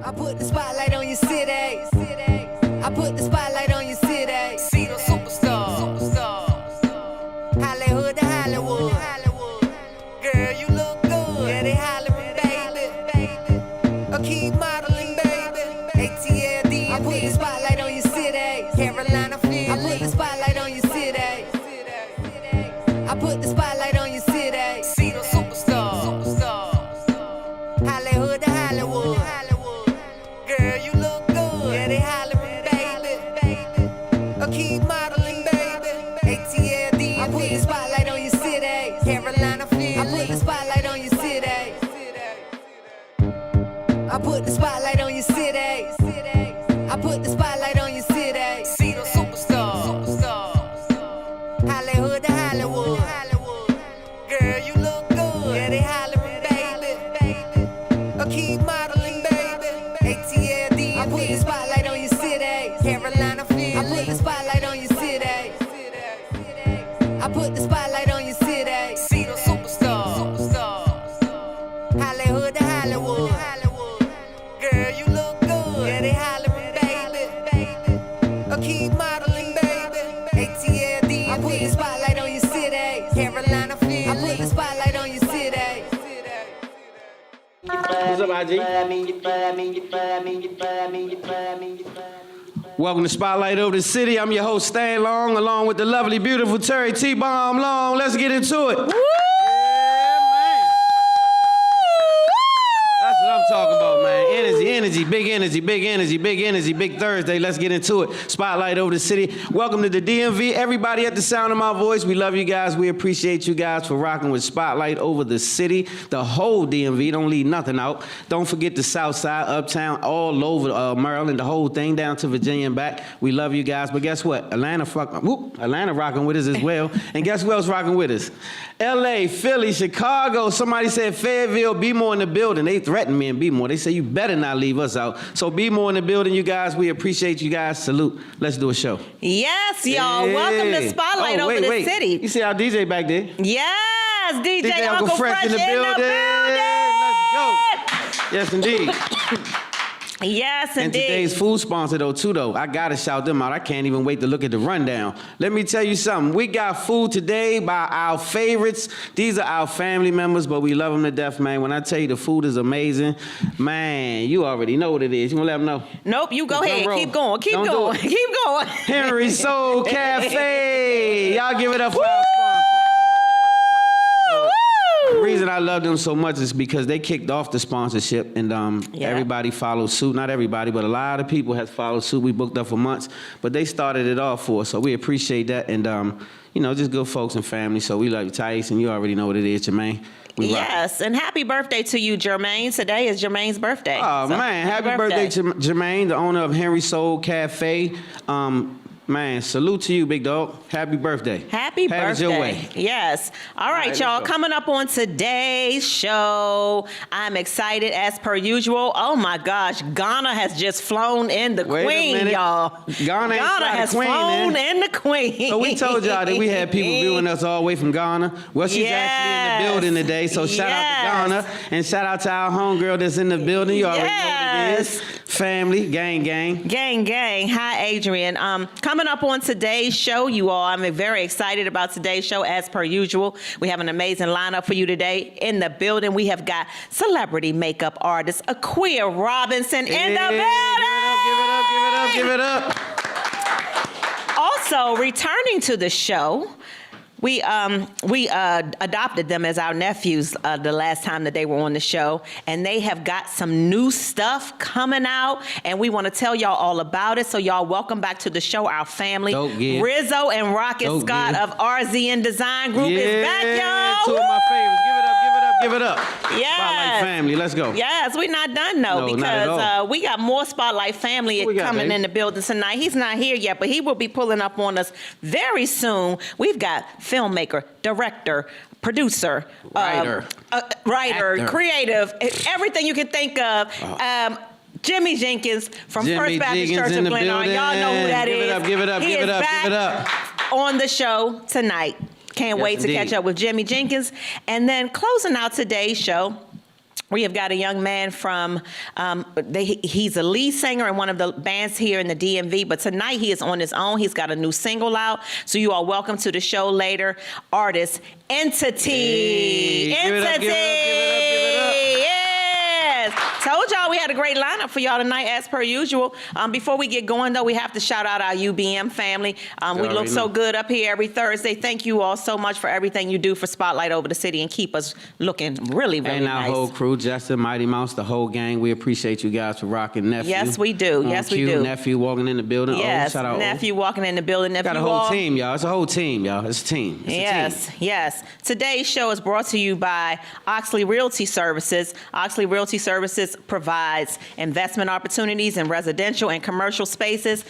I put the spotlight on your city. I put the spotlight on your city. See the superstars. Hollywood to Hollywood. Girl, you look good. Yeah, they hollering, baby. I keep modeling, baby. ATLD. I put the spotlight on your city. Carolina Field. I put the spotlight on your city. I put the spotlight on your city. See the superstars. Hollywood to Hollywood. Girl, you look good. Yeah, they hollering, baby. I keep modeling, baby. ATLD. I put the spotlight on your city. Carolina Field. I put the spotlight on your city. I put the spotlight on your city. I put the spotlight on your city. See the superstars. Hollywood to Hollywood. Girl, you look good. Yeah, they hollering, baby. I keep modeling, baby. ATLD. I put the spotlight on your city. Carolina Field. I put the spotlight on your city. I put the spotlight on your city. See the superstars. Hollywood to Hollywood. Girl, you look good. Yeah, they hollering, baby. I keep modeling, baby. ATLD. I put the spotlight on your city. Carolina Field. I put the spotlight on your city. What's up, IG? Welcome to Spotlight Over the City. I'm your host, Stan Long, along with the lovely, beautiful Terry T-Bomb Long. Let's get into it. Woo! That's what I'm talking about, man. Energy, big energy, big Thursday. Let's get into it. Spotlight Over the City. Welcome to the DMV. Everybody at the sound of my voice, we love you guys. We appreciate you guys for rocking with Spotlight Over the City. The whole DMV, don't leave nothing out. Don't forget the South Side, Uptown, all over Maryland, the whole thing down to Virginia and back. We love you guys. But guess what? Atlanta rocking with us as well. And guess who else rocking with us? LA, Philly, Chicago. Somebody said Fayetteville, be more in the building. They threatened me and be more. They say you better not leave us out. So be more in the building, you guys. We appreciate you guys. Salute. Let's do a show. Yes, y'all. Yeah. Welcome to Spotlight Over the City. You see our DJ back there? Yes, DJ Uncle Fresh in the building. Let's go. Yes, indeed. Yes, and indeed. Today's food sponsor, though, I got to shout them out. I can't even wait to look at the rundown. Let me tell you something. We got food today by our favorites. These are our family members, but we love them to death, man. When I tell you the food is amazing, man, you already know what it is. You want to let them know? Nope, you go ahead. Keep going. Keep going. Henry Soul Cafe. Y'all give it up for our sponsor. The reason I love them so much is because they kicked off the sponsorship and everybody followed suit. Not everybody, but a lot of people have followed suit. We booked up for months, but they started it off for us, so we appreciate that. And, just good folks and family, so we love you, Thais, and you already know what it is, Jermaine. Yes, and happy birthday to you, Jermaine. Today is Jermaine's birthday. Oh, so, man, happy birthday to Jermaine, the owner of Henry Soul Cafe. Man, salute to you, big dog. Happy birthday. Happy birthday. Your way. Yes. All right, y'all. Coming up on today's show, I'm excited as per usual. Oh, my gosh. Ghana has just flown in the queen, y'all. Ghana has flown in the queen. So we told y'all that we had people viewing us all the way from Ghana. Well, she's actually in the building today, so shout out to Ghana. And shout out to our homegirl that's in the building. You already know what it is. Family, gang. Gang. Hi, Adrian. Coming up on today's show, you all, I'm very excited about today's show as per usual. We have an amazing lineup for you today. In the building, we have got celebrity makeup artist Aquia Robinson in the building. Give it up. Also, returning to the show, we adopted them as our nephews the last time that they were on the show, and they have got some new stuff coming out, and we want to tell y'all all about it. So y'all, welcome back to the show, our family. Rizzo and Rocket Scott of RZN Design Group is back, y'all. Two of my favorites. Give it up. Yes. Spotlight family, let's go. Yes, we're not done though, because we got more Spotlight family coming in the building tonight. He's not here yet, but he will be pulling up on us very soon. We've got filmmaker, director, producer, writer, creative, everything you can think of. Jimmy Jenkins from First Baptist Church of Glenarm. Y'all know who that is. Give it up. On the show tonight. Can't wait to catch up with Jimmy Jenkins. And then closing out today's show, We have got a young man from, he's a lead singer in one of the bands here in the DMV, but tonight he is on his own. He's got a new single out. So you are welcome to the show later. Artist Entity. Hey, Entity. Give it up. Yes. Told y'all we had a great lineup for y'all tonight, as per usual. Before we get going, though, we have to shout out our UBM family. We look so good up here every Thursday. Thank you all so much for everything you do for Spotlight Over the City and keep us looking really, really nice. And our whole crew, Justin, Mighty Mouse, the whole gang. We appreciate you guys for rocking Nephew. Yes, we do. Yes, we do. Nephew walking in the building. Yes, shout out Nephew walking in the building. Nephew got a whole team, y'all. It's a whole team, y'all. It's a team. Yes. Today's show is brought to you by Oxley Realty Services. Oxley Realty Services provides investment opportunities in residential and commercial spaces.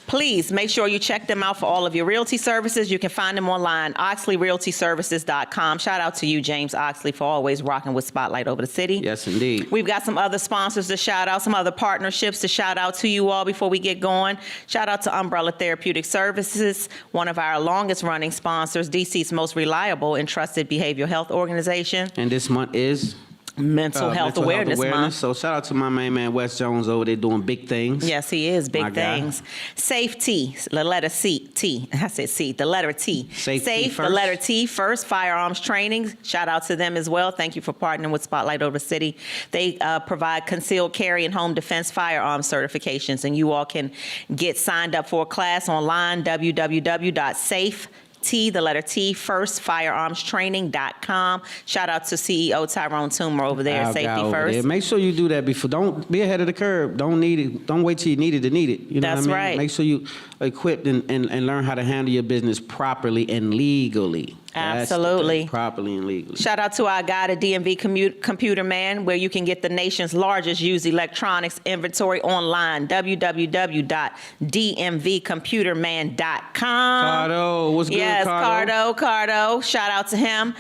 Please make sure you check them out for all of your realty services. You can find them online, oxleyrealtyservices.com. Shout out to you, James Oxley, for always rocking with Spotlight Over the City. Yes, indeed. We've got some other sponsors to shout out, some other partnerships to shout out to you all before we get going. Shout out to Umbrella Therapeutic Services, one of our longest running sponsors, DC's most reliable and trusted behavioral health organization. And this month is? Mental Health Awareness Month. So shout out to my main man, Wes Jones, over there doing big things. Yes, he is. Big things. Safe T, the letter C, T. I said C, the letter T. Safe, the letter T first, firearms training. Shout out to them as well. Thank you for partnering with Spotlight Over the City. They provide concealed carry and home defense firearms certifications, and you all can get signed up for a class online, www.safe the letter T, first firearmstraining.com. Shout out to CEO Tyrone Toomer over there, Safety First. There. Make sure you do that before. Don't be ahead of the curve. Don't need it. Don't wait till you need it to need it. You know That's what I mean? Right. Make sure you equipped and learn how to handle your business properly and legally. Absolutely. Properly and legally. Shout out to our guy, the DMV Computer Man, where you can get the nation's largest used electronics inventory online, www.dmvcomputerman.com. Cardo, what's good, yes, Cardo? Cardo. Shout out to him.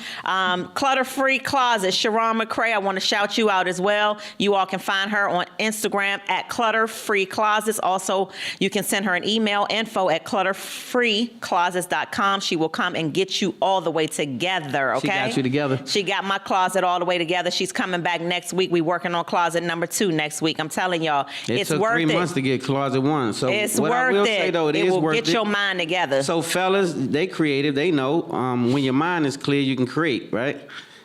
Clutter-Free Closet, Sharon McCray, I want to shout you out as well. You all can find her on Instagram at Clutter-Free Closets. Also, you can send her an email, info@clutterfreeclosets.com. She will come and get you all the way together, okay? She got you together. She got my closet all the way together. She's coming back next week. We're working on closet number 2 next week. I'm telling y'all, it's worth it. It took 3 months to get closet 1. So it's what worth I will it. say, though, it will get your mind together. So fellas, they creative. They know when your mind is clear, you can create, right?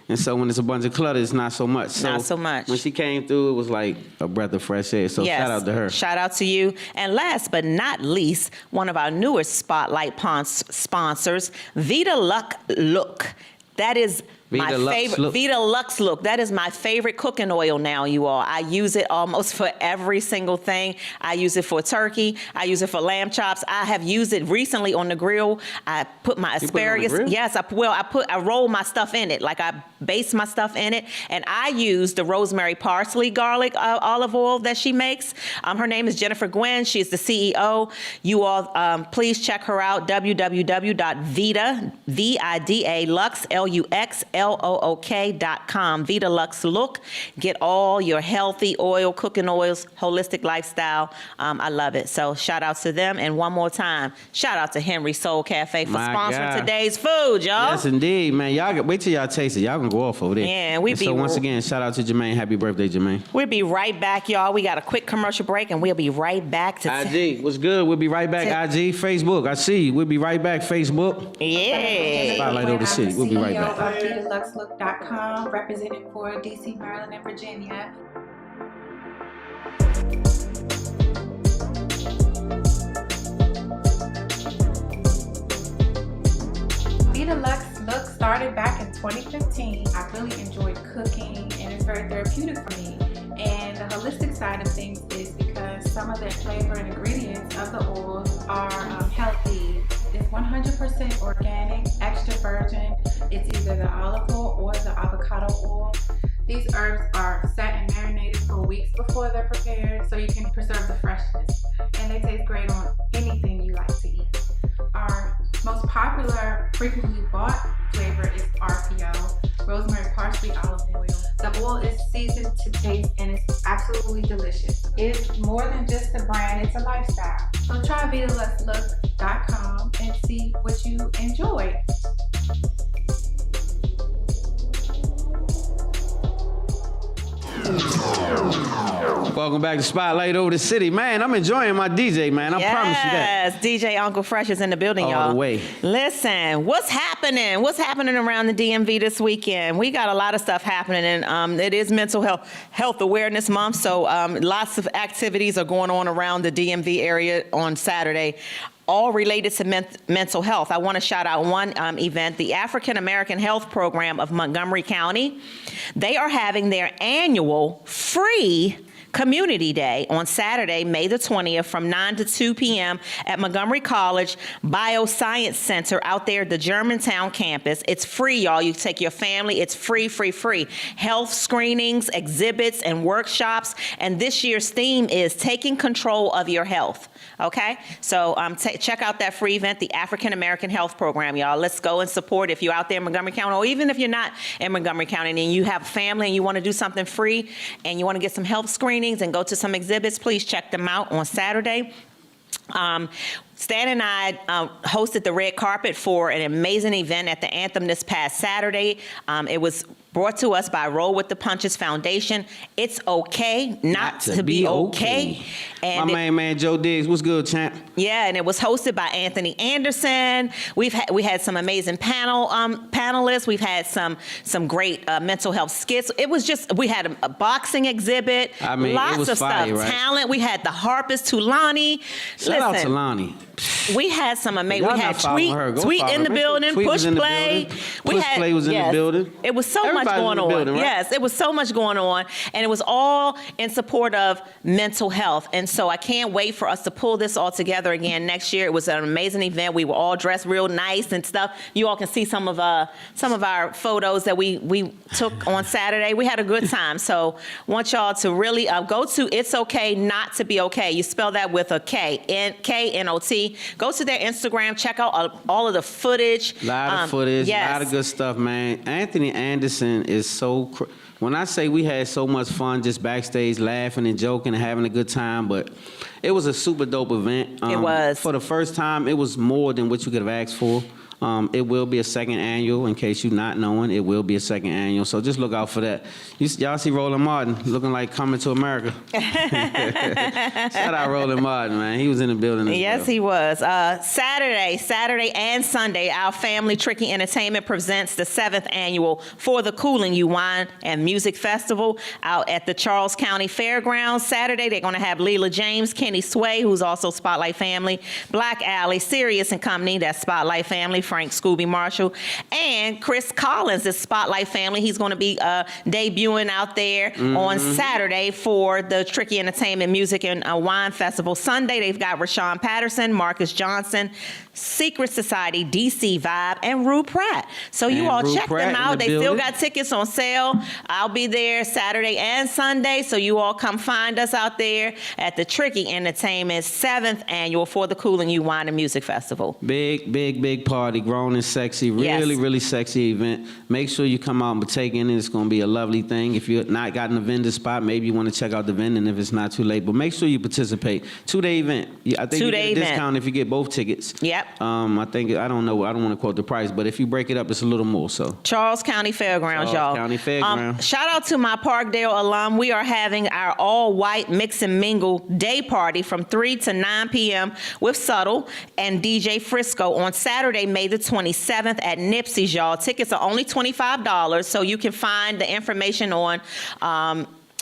And so when it's a bunch of clutter, it's not so much. Not so much. When she came through, it was like a breath of fresh air. So shout out to her. Shout out to you. And last but not least, one of our newest Spotlight sponsors, Vita Luck Look. That is my favorite. Vita Lux Look. That is my favorite cooking oil now, you all. I use it almost for every single thing. I use it for turkey. I use it for lamb chops. I have used it recently on the grill. I put my asparagus. Yes, I roll my stuff in it. Like I base my stuff in it. And I use the rosemary, parsley, garlic olive oil that she makes. Her name is Jennifer Gwynn. She's the CEO. You all, please check her out. www.vita, V-I-D-A, Lux, LUXLOOK.com. Vita Lux Look. Get all your healthy oil, cooking oils, holistic lifestyle. I love it. So shout out to them. And one more time, shout out to Henry Soul Cafe for sponsoring today's food, y'all. Yes, indeed, man. Y'all wait till y'all taste it. Y'all gonna go off over there. Yeah, so once again, shout out to Jermaine. Happy birthday, Jermaine. We'll be right back, y'all. We got a quick commercial break, and we'll be right back to IG. What's good? We'll be right back. IG, Facebook. I see you. We'll be right back. Facebook. Yeah. Spotlight Over the City. We'll be right back. VitaLuxLook.com, represented for DC, Maryland, and Virginia. Vita Lux Look started back in 2015. I really enjoyed cooking, and it's very therapeutic for me. And the holistic side of things is because some of the flavor and ingredients of the oils are healthy. It's 100% organic, extra virgin. It's either the olive oil or the avocado oil. These herbs are set and marinated for weeks before they're prepared, so you can preserve the freshness. And they taste great on anything you like to eat. Our most popular, frequently bought flavor is RPO, rosemary, parsley, olive oil. The oil is seasoned to taste, and it's absolutely delicious. It's more than just a brand, it's a lifestyle. So try VitaLuxLook.com and see what you enjoy. Welcome back to Spotlight Over the City. Man, I'm enjoying my DJ, man. I promise you that. Yes, DJ Uncle Fresh is in the building, y'all. All the way. Listen, what's happening? What's happening around the DMV this weekend? We got a lot of stuff happening, and it is Mental Health Awareness Month, so lots of activities are going on around the DMV area on Saturday, all related to mental health. I want to shout out one event, the African American Health Program of Montgomery County. They are having their annual free Community Day on Saturday, May the 20th from 9 to 2 p.m. at Montgomery College Bioscience Center out there at the Germantown campus. It's free, y'all. You take your family. It's free, free, free. Health screenings, exhibits, and workshops. And this year's theme is taking control of your health. Okay? So check out that free event, the African American Health Program, y'all. Let's go and support if you're out there in Montgomery County, or even if you're not in Montgomery County and you have a family and you want to do something free and you want to get some health screenings and go to some exhibits, please check them out on Saturday. Stan and I hosted the red carpet for an amazing event at the Anthem this past Saturday. It was brought to us by Roll with the Punches Foundation. It's okay not to be okay. And my main man Joe Diggs, what's good, champ? Yeah, and it was hosted by Anthony Anderson. We had some amazing panelists. We've had some great mental health skits. It was just, we had a boxing exhibit. I mean, lots it was of fire, stuff. Right? Talent. We had the harpist Tulani. Shout out Tulani. We had some amazing. We had Tweet in the building. Push Play. Push Play was in the building. It was so much going on. Building, right? Yes, it was so much going on, and it was all in support of mental health. And so I can't wait for us to pull this all together again next year. It was an amazing event. We were all dressed real nice and stuff. You all can see some of our photos that we took on Saturday. We had a good time. So want y'all to really go to It's Okay Not to Be Okay. You spell that with a K, K-N-O-T. Go to their Instagram. Check out all of the footage. A lot of footage. A lot of good stuff, man. Anthony Anderson is so... When I say we had so much fun just backstage laughing and joking and having a good time, but it was a super dope event. It was. For the first time, it was more than what you could have asked for. It will be a second annual, in case you're not knowing. It will be a second annual, so just look out for that. Y'all see Roland Martin looking like Coming to America. Shout out Roland Martin, man. He was in the building as Yes, well. he was. Saturday and Sunday, our family Tricky Entertainment presents the 7th annual For the Coolin' You Wine and Music Festival out at the Charles County Fairgrounds. Saturday, they're going to have Leela James, Kenny Sway, who's also Spotlight Family, Black Alley, Sirius and Company, that's Spotlight Family, Frank Scooby Marshall, and Chris Collins is Spotlight Family. He's going to be debuting out there on Saturday for the Tricky Entertainment Music and Wine Festival. Sunday, they've got Rashawn Patterson, Marcus Johnson, Secret Society, DC Vibe, and Rue Pratt. So you all check them out. They still got tickets on sale. I'll be there Saturday and Sunday, so you all come find us out there at the Tricky Entertainment 7th annual For the Coolin' You Wine and Music Festival. Big party. Grown and sexy, really sexy event. Make sure you come out and partake in it. It's going to be a lovely thing. If you're not gotten a vendor spot, maybe you want to check out the vending if it's not too late. But make sure you participate. 2-day event. I think you get a discount if you get both tickets. Yep. I think, I don't know, I don't want to quote the price, but if you break it up, it's a little more. So Charles County Fairgrounds, y'all. County Fairgrounds. Shout out to my Parkdale alum. We are having our all-white mix and mingle day party from 3 to 9 p.m. with Subtle and DJ Frisco on Saturday, May the 27th at Nipsey's, y'all. Tickets are only $25, so you can find the information on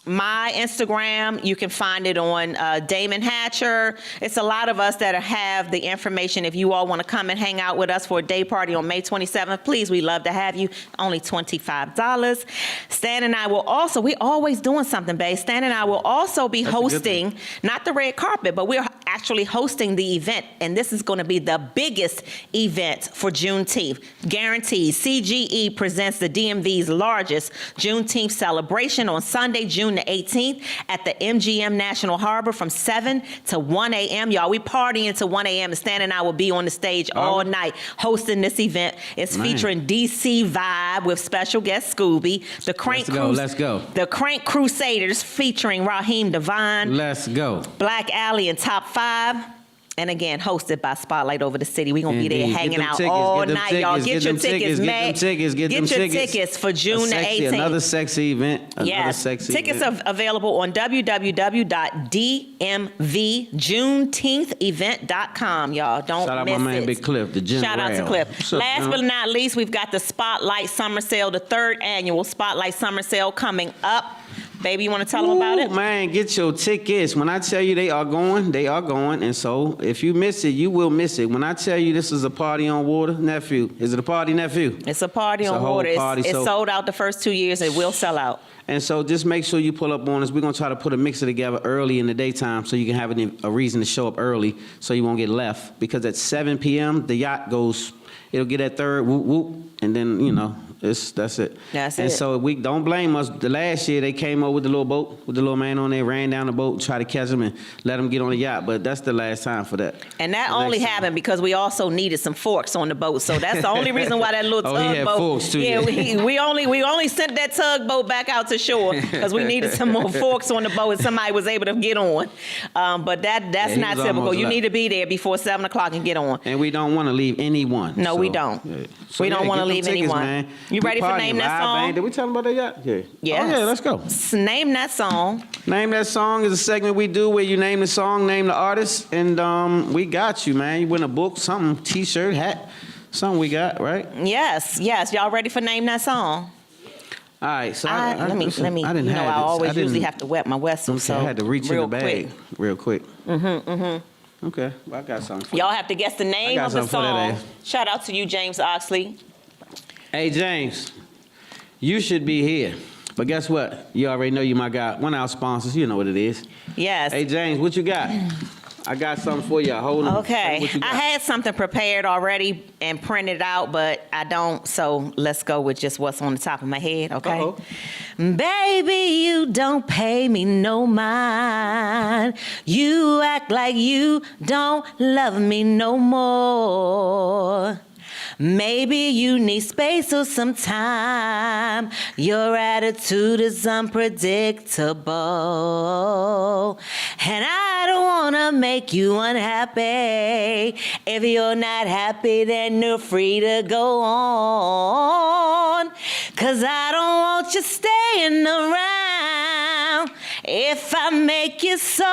my Instagram. You can find it on Damon Hatcher. It's a lot of us that have the information. If you all want to come and hang out with us for a day party on May 27th, please, we love to have you. Only $25. Stan and I will also, we're always doing something, babe. Stan and I will also be hosting, not the red carpet, but we're actually hosting the event, and this is going to be the biggest event for Juneteenth. Guaranteed. CGE presents the DMV's largest Juneteenth celebration on Sunday, June the 18th at the MGM National Harbor from 7 to 1 a.m. Y'all, we partying to 1 a.m. and Stan and I will be on the stage all night hosting this event. It's featuring DC Vibe with special guest Scooby. The Crank Let's go. The Crank Crusaders featuring Raheem Devine. Let's go. Black Alley and Top 5. And again, hosted by Spotlight Over the City. We're going to be there Indeed. hanging out tickets, all night, y'all. Get your tickets, man. Get your tickets for June the 18th. Another sexy event. Tickets are available on www.dmvjuneteenthevent.com, y'all. Don't miss it. Shout out my man Big Cliff, the gym. Shout out to Cliff. Last but not least, we've got the Spotlight Summer Sale, the 3rd annual Spotlight Summer Sale coming up. Baby, you want to tell them about it? Man, get your tickets. When I tell you they are going, they are going. And so if you miss it, you will miss it. When I tell you this is a party on water, nephew, is it a party, nephew? It's a party on water. It's sold out the first 2 years. It will sell out. And so just make sure you pull up on us. We're going to try to put a mixer together early in the daytime so you can have a reason to show up early so you won't get left. Because at 7 p.m., the yacht goes, it'll get that third whoop, whoop, and then, you know, that's it. That's and it. So we don't blame us. The last year they came over with the little boat, with the little man on there, ran down the boat, tried to catch him and let him get on the yacht. But that's the last time for that. And that only happened because we also needed some forks on the boat. So that's the only reason why that little tugboat. He had forks too. Yeah, we only sent that tugboat back out to shore because we needed some more forks on the boat and somebody was able to get on. But that's not typical. You need to be there before 7 o'clock and get on. And we don't want to leave anyone. No, we don't. Yeah. We don't want to leave anyone. Man. You ready for Name That Song? Did we tell them about that yet? Yeah. Yes. Oh, yeah, let's go. Name That Song. Name That Song is a segment we do where you name the song, name the artist, and we got you, man. You win a book, something, T-shirt, hat, something we got, right? Yes. Y'all ready for Name That Song? All right, so let me. I didn't have I this. always usually have to wet my whistle, so I had to reach in the bag real quick. Mm-hmm. Okay, well, I got something for y'all have to guess the name of the song. That, Shout out to you, James Oxley. Hey, James, you should be here. But guess what? You already know you my guy. One of our sponsors, you know what it is. Yes. Hey, James, what you got? I got something for you. Hold on. Okay. I had something prepared already and printed out, but I don't. So let's go with just what's on the top of my head, okay? Uh-oh. Baby, you don't pay me no mind. You act like you don't love me no more. Maybe you need space or some time. Your attitude is unpredictable. And I don't want to make you unhappy. If you're not happy, then you're free to go on. 'Cause I don't want you staying around if I make you so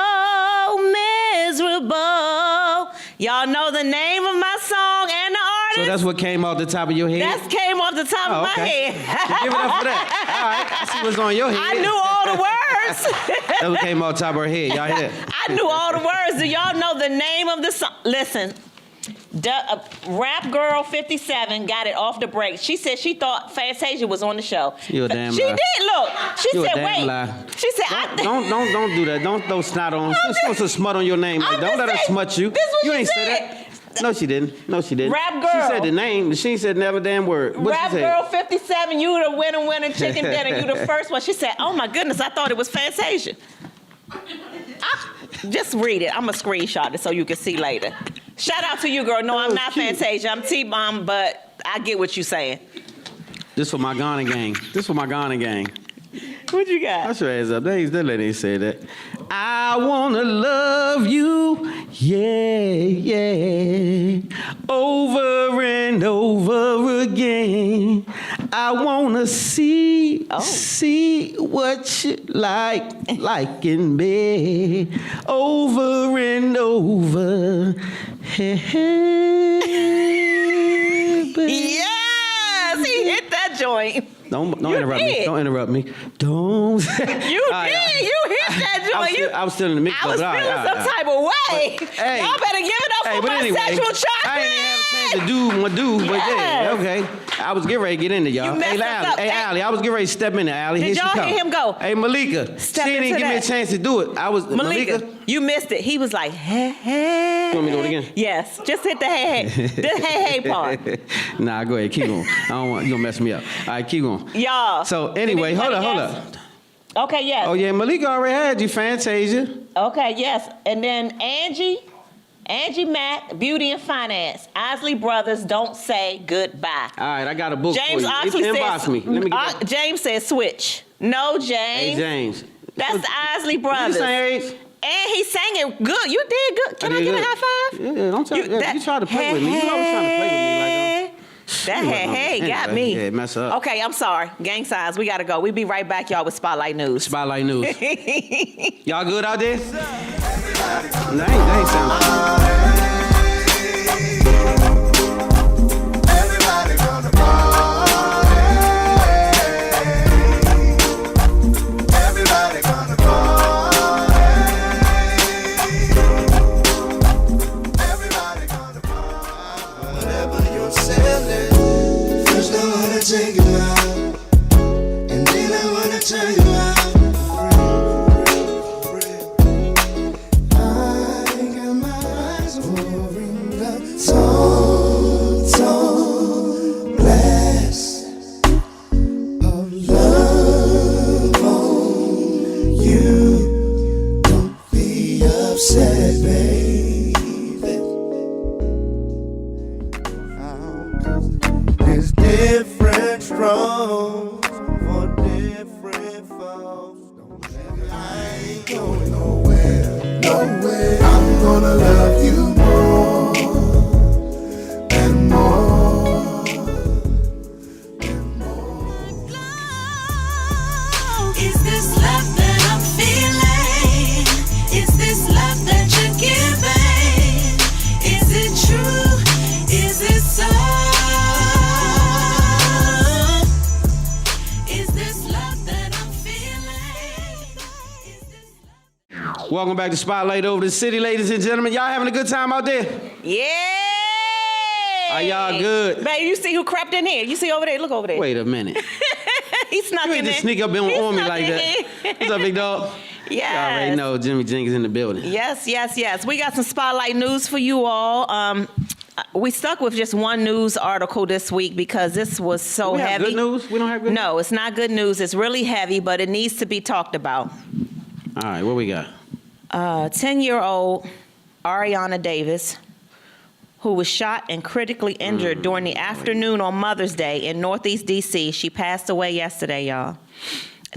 miserable. Y'all know the name of my song and the artist? So that's what came off the top of your head? That came off the top of my head. Give it up for that. All right, I see what's on your head. I knew all the words. That what came off the top of her head. Y'all hear that? I knew all the words. Do y'all know the name of the song? Listen. Rap Girl 57 got it off the break. She said she thought Fantasia was on the show. You a damn She lie. did, look. She You a said, damn wait. lie. She said, don't do that. Don't throw snot on. She's supposed to smut on your name. I'm Don't let her just smut you. this is what You she ain't said. say that. No, she didn't. Rap Girl. She said the name, but she ain't said never damn word. What Rap she say? Girl 57, you the winner, chicken dinner. You the first one. She said, oh my goodness, I thought it was Fantasia. Just read it. I'm going to screenshot it so you can see later. Shout out to you, girl. No, I'm not cute. Fantasia. I'm T-Bomb, but I get what you're saying. This for my Ghana gang. What you got? That's your ass up. That lady ain't say that. I wanna love you, yeah, over and over again. I wanna see what you like in me, over and over. Hey, baby. Yes, he hit that joint. Don't interrupt me. Don't interrupt me. Don't. You did. You hit that joint. I was still in the mix. I was feeling some type of way. Hey. Y'all better give it up for my sexual chocolate. I ain't have a chance to do my dude, but yeah, okay. I was getting ready to get into y'all. You messed us up. Hey, Allie, I was getting ready to step in there, Allie. Did Here she y'all come. hear him go? Hey, Malika. Step she didn't into give me a that. chance to do it. Malika. You missed it. He was like, hey. You want me to do it again? Yes. Just hit the hey. The hey part. Nah, go ahead. Keep going. I don't want you gonna mess me up. All right, keep going. Y'all. So anyway, hold up. Okay, yes. Oh yeah, Malika already had you, Fantasia. Okay, yes. And then Angie Mack, Beauty and Finance. Isley Brothers, Don't Say Goodbye. All right, I got a book James for you. Oxley Inbox says, me. Let me get that. James said switch. No, James. Hey, James. That's the Isley You Brothers. sang Ace? And he sang it good. You did good. Can I get a high five? Yeah, don't tell. You try to play with me. You always trying to play with me like that hey got me. Yeah, mess up. Okay, I'm sorry. Gang signs, we gotta go. We'll be right back, y'all, with Spotlight News. Spotlight News. Y'all good out there? That ain't sound. Everybody gonna party. Everybody gonna party. Everybody gonna party. Whatever you're selling, first I wanna take you out, and then I wanna turn you out. I got my eyes pouring down, so glass of love on you. Don't be upset, baby. It's different strokes for different folks. I ain't going nowhere, nowhere. I'm gonna love you more and more and more. Is this love that I'm feeling? Is this love that you're giving? Is it true? Is it so? Is this love that I'm feeling? Is this love? Welcome back to Spotlight Over the City, ladies and gentlemen. Y'all having a good time out there? Yeah. Are y'all good? Babe, you see who crept in here? You see over there? Look over there. Wait a minute. He snuck You in ain't there. just sneak up on me like that. What's up, big dog? Yes. Y'all already know Jimmy Jenkins in the building. Yes. We got some Spotlight News for you all. We stuck with just one news article this week because this was so We have heavy. good news? We don't have good news? No, it's not good news. It's really heavy, but it needs to be talked about. All right, what we got? 10-year-old Ariana Davis, who was shot and critically injured during the afternoon on Mother's Day in Northeast D.C. She passed away yesterday, y'all,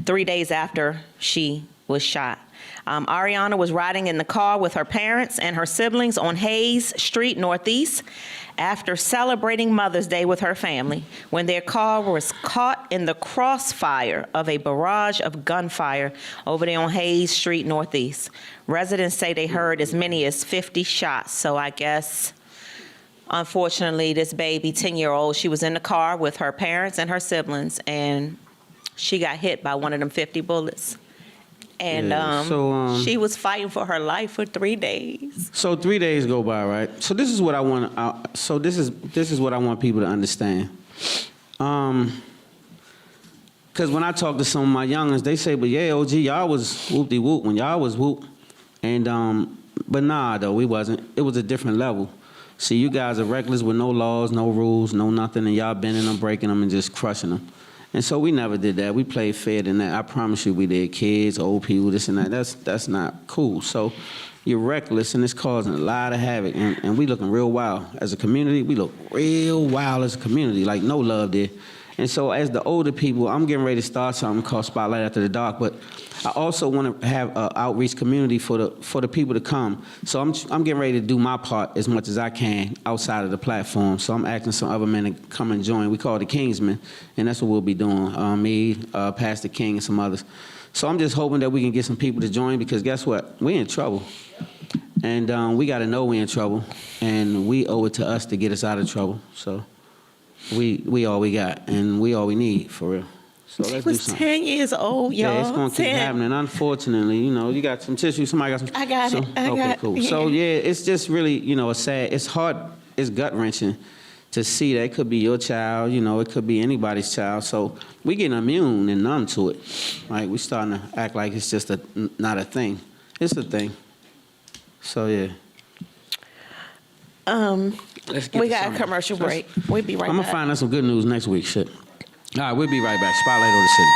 3 days after she was shot. Ariana was riding in the car with her parents and her siblings on Hayes Street Northeast after celebrating Mother's Day with her family when their car was caught in the crossfire of a barrage of gunfire over there on Hayes Street Northeast. Residents say they heard as many as 50 shots, so I guess, unfortunately, this baby, 10-year-old, she was in the car with her parents and her siblings, and she got hit by one of them 50 bullets. And Yeah, so, she was fighting for her life for 3 days. So 3 days go by, right? So this is what I want. So this is what I want people to understand. Because when I talk to some of my youngins, they say, "But yeah, OG, y'all was whoop-de-whoop when y'all was whoop," and but nah, though we wasn't. It was a different level. See, you guys are reckless with no laws, no rules, no nothing, and y'all bending them, breaking them, and just crushing them. And so we never did that. We played fair than that. I promise you we did. Kids, old people, this and that. That's not cool. So you're reckless, and it's causing a lot of havoc. And we looking real wild. As a community, we look real wild as a community, like no love there. And so as the older people, I'm getting ready to start something called Spotlight After the Dark, but I also want to have an outreach community for the people to come. So I'm getting ready to do my part as much as I can outside of the platform. So I'm asking some other men to come and join. We call it the Kingsmen, and that's what we'll be doing. Me, Pastor King, and some others. So I'm just hoping that we can get some people to join because guess what? We're in trouble. And we got to know we're in trouble, and we owe it to us to get us out of trouble. So we all we got, and we all we need, for real. So let's She do was something. 10 years old, y'all. Yeah, it's gonna keep 10. happening. Unfortunately, you got some tissue. Somebody got some. I got it. I okay, got it. cool. Yeah. So yeah, it's just really, it's sad. It's hard. It's gut wrenching to see that it could be your child. It could be anybody's child. So we getting immune and numb to it. Like we starting to act like it's just not a thing. It's a thing. So yeah. Let's get We to got a something. commercial break. We'll be right I'm back. gonna find out some good news next week. Shit. All right, we'll be right back. Spotlight over the city.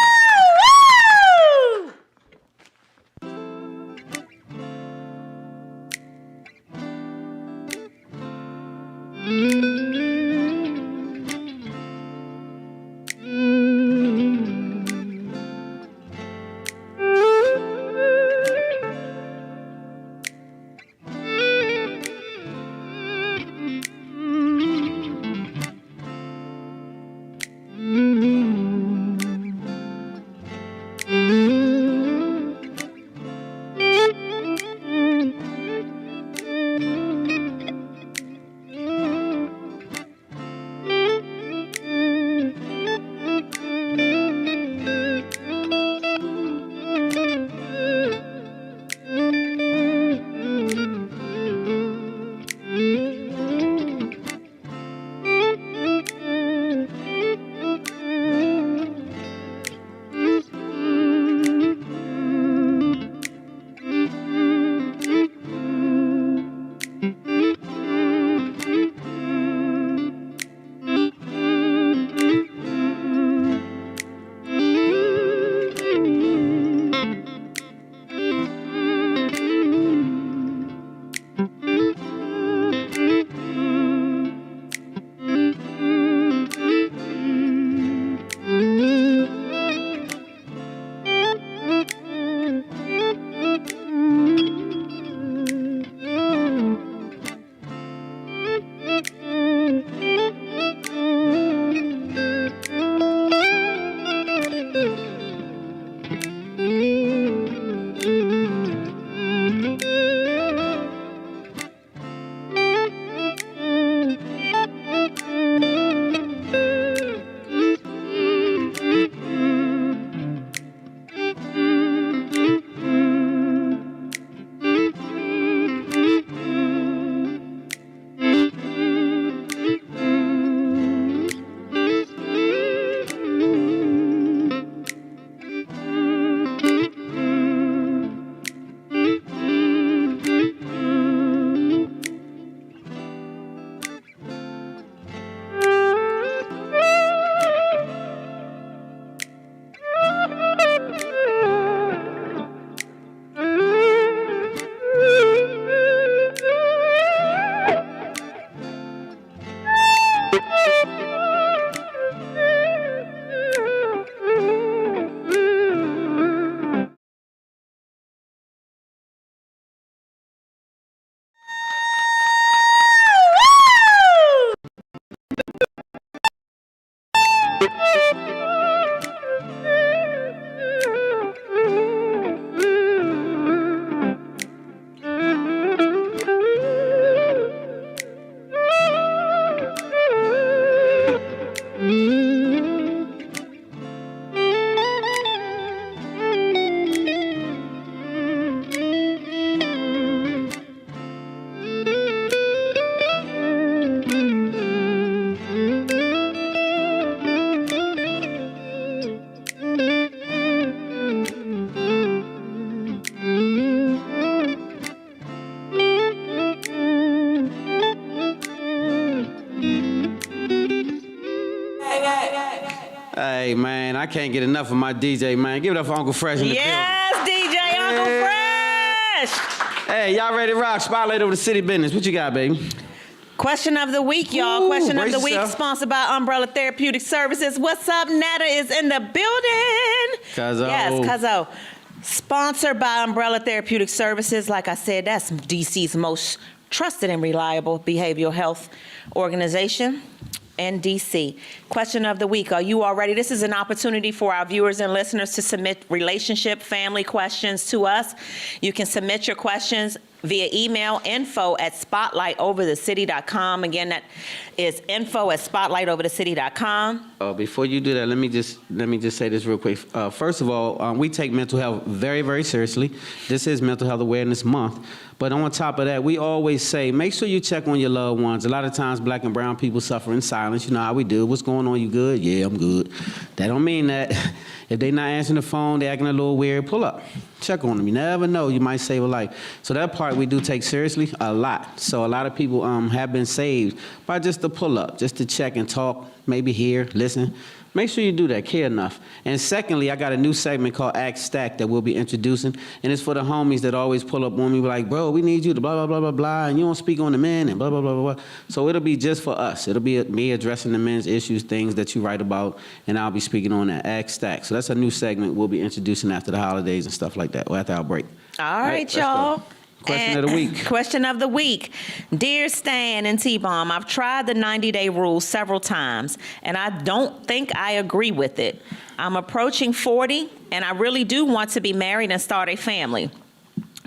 Hey, man, I can't get enough of my DJ, man. Give it up for Uncle Fresh in the building. Yes, DJ Uncle Fresh. Hey, y'all ready to rock? Spotlight over the city business. What you got, baby? Question of the week, y'all. Ooh, Question of brace the week, yourself. sponsored by Umbrella Therapeutic Services. What's up, Netta is in the building. Cuzzo. Yes, Cuzzo. Sponsored by Umbrella Therapeutic Services. Like I said, that's DC's most trusted and reliable behavioral health organization in DC. Question of the week. Are you all ready? This is an opportunity for our viewers and listeners to submit relationship, family questions to us. You can submit your questions via email, info@spotlightoverthecity.com. Again, that is info@spotlightoverthecity.com. Before you do that, let me just say this real quick. First of all, we take mental health very, very seriously. This is Mental Health Awareness Month. But on top of that, we always say, make sure you check on your loved ones. A lot of times, black and brown people suffer in silence. You know how we do. What's going on? You good? Yeah, I'm good. That don't mean that if they not answering the phone, they acting a little weird, pull up. Check on them. You never know. You might save a life. So that part we do take seriously a lot. So a lot of people have been saved by just the pull up, just to check and talk, maybe hear, listen. Make sure you do that, care enough. And secondly, I got a new segment called Act Stack that we'll be introducing, and it's for the homies that always pull up on me like, bro, we need you to blah, blah, blah, blah, blah, and you don't speak on the men and blah, blah, blah, blah, blah. So it'll be just for us. It'll be me addressing the men's issues, things that you write about, and I'll be speaking on that Act Stack. So that's a new segment we'll be introducing after the holidays and stuff like that, or after our break. All right, let's y'all. go. Question of the week. Question of the week. Dear Stan and T-Bomb, I've tried the 90-day rule several times, and I don't think I agree with it. I'm approaching 40, and I really do want to be married and start a family.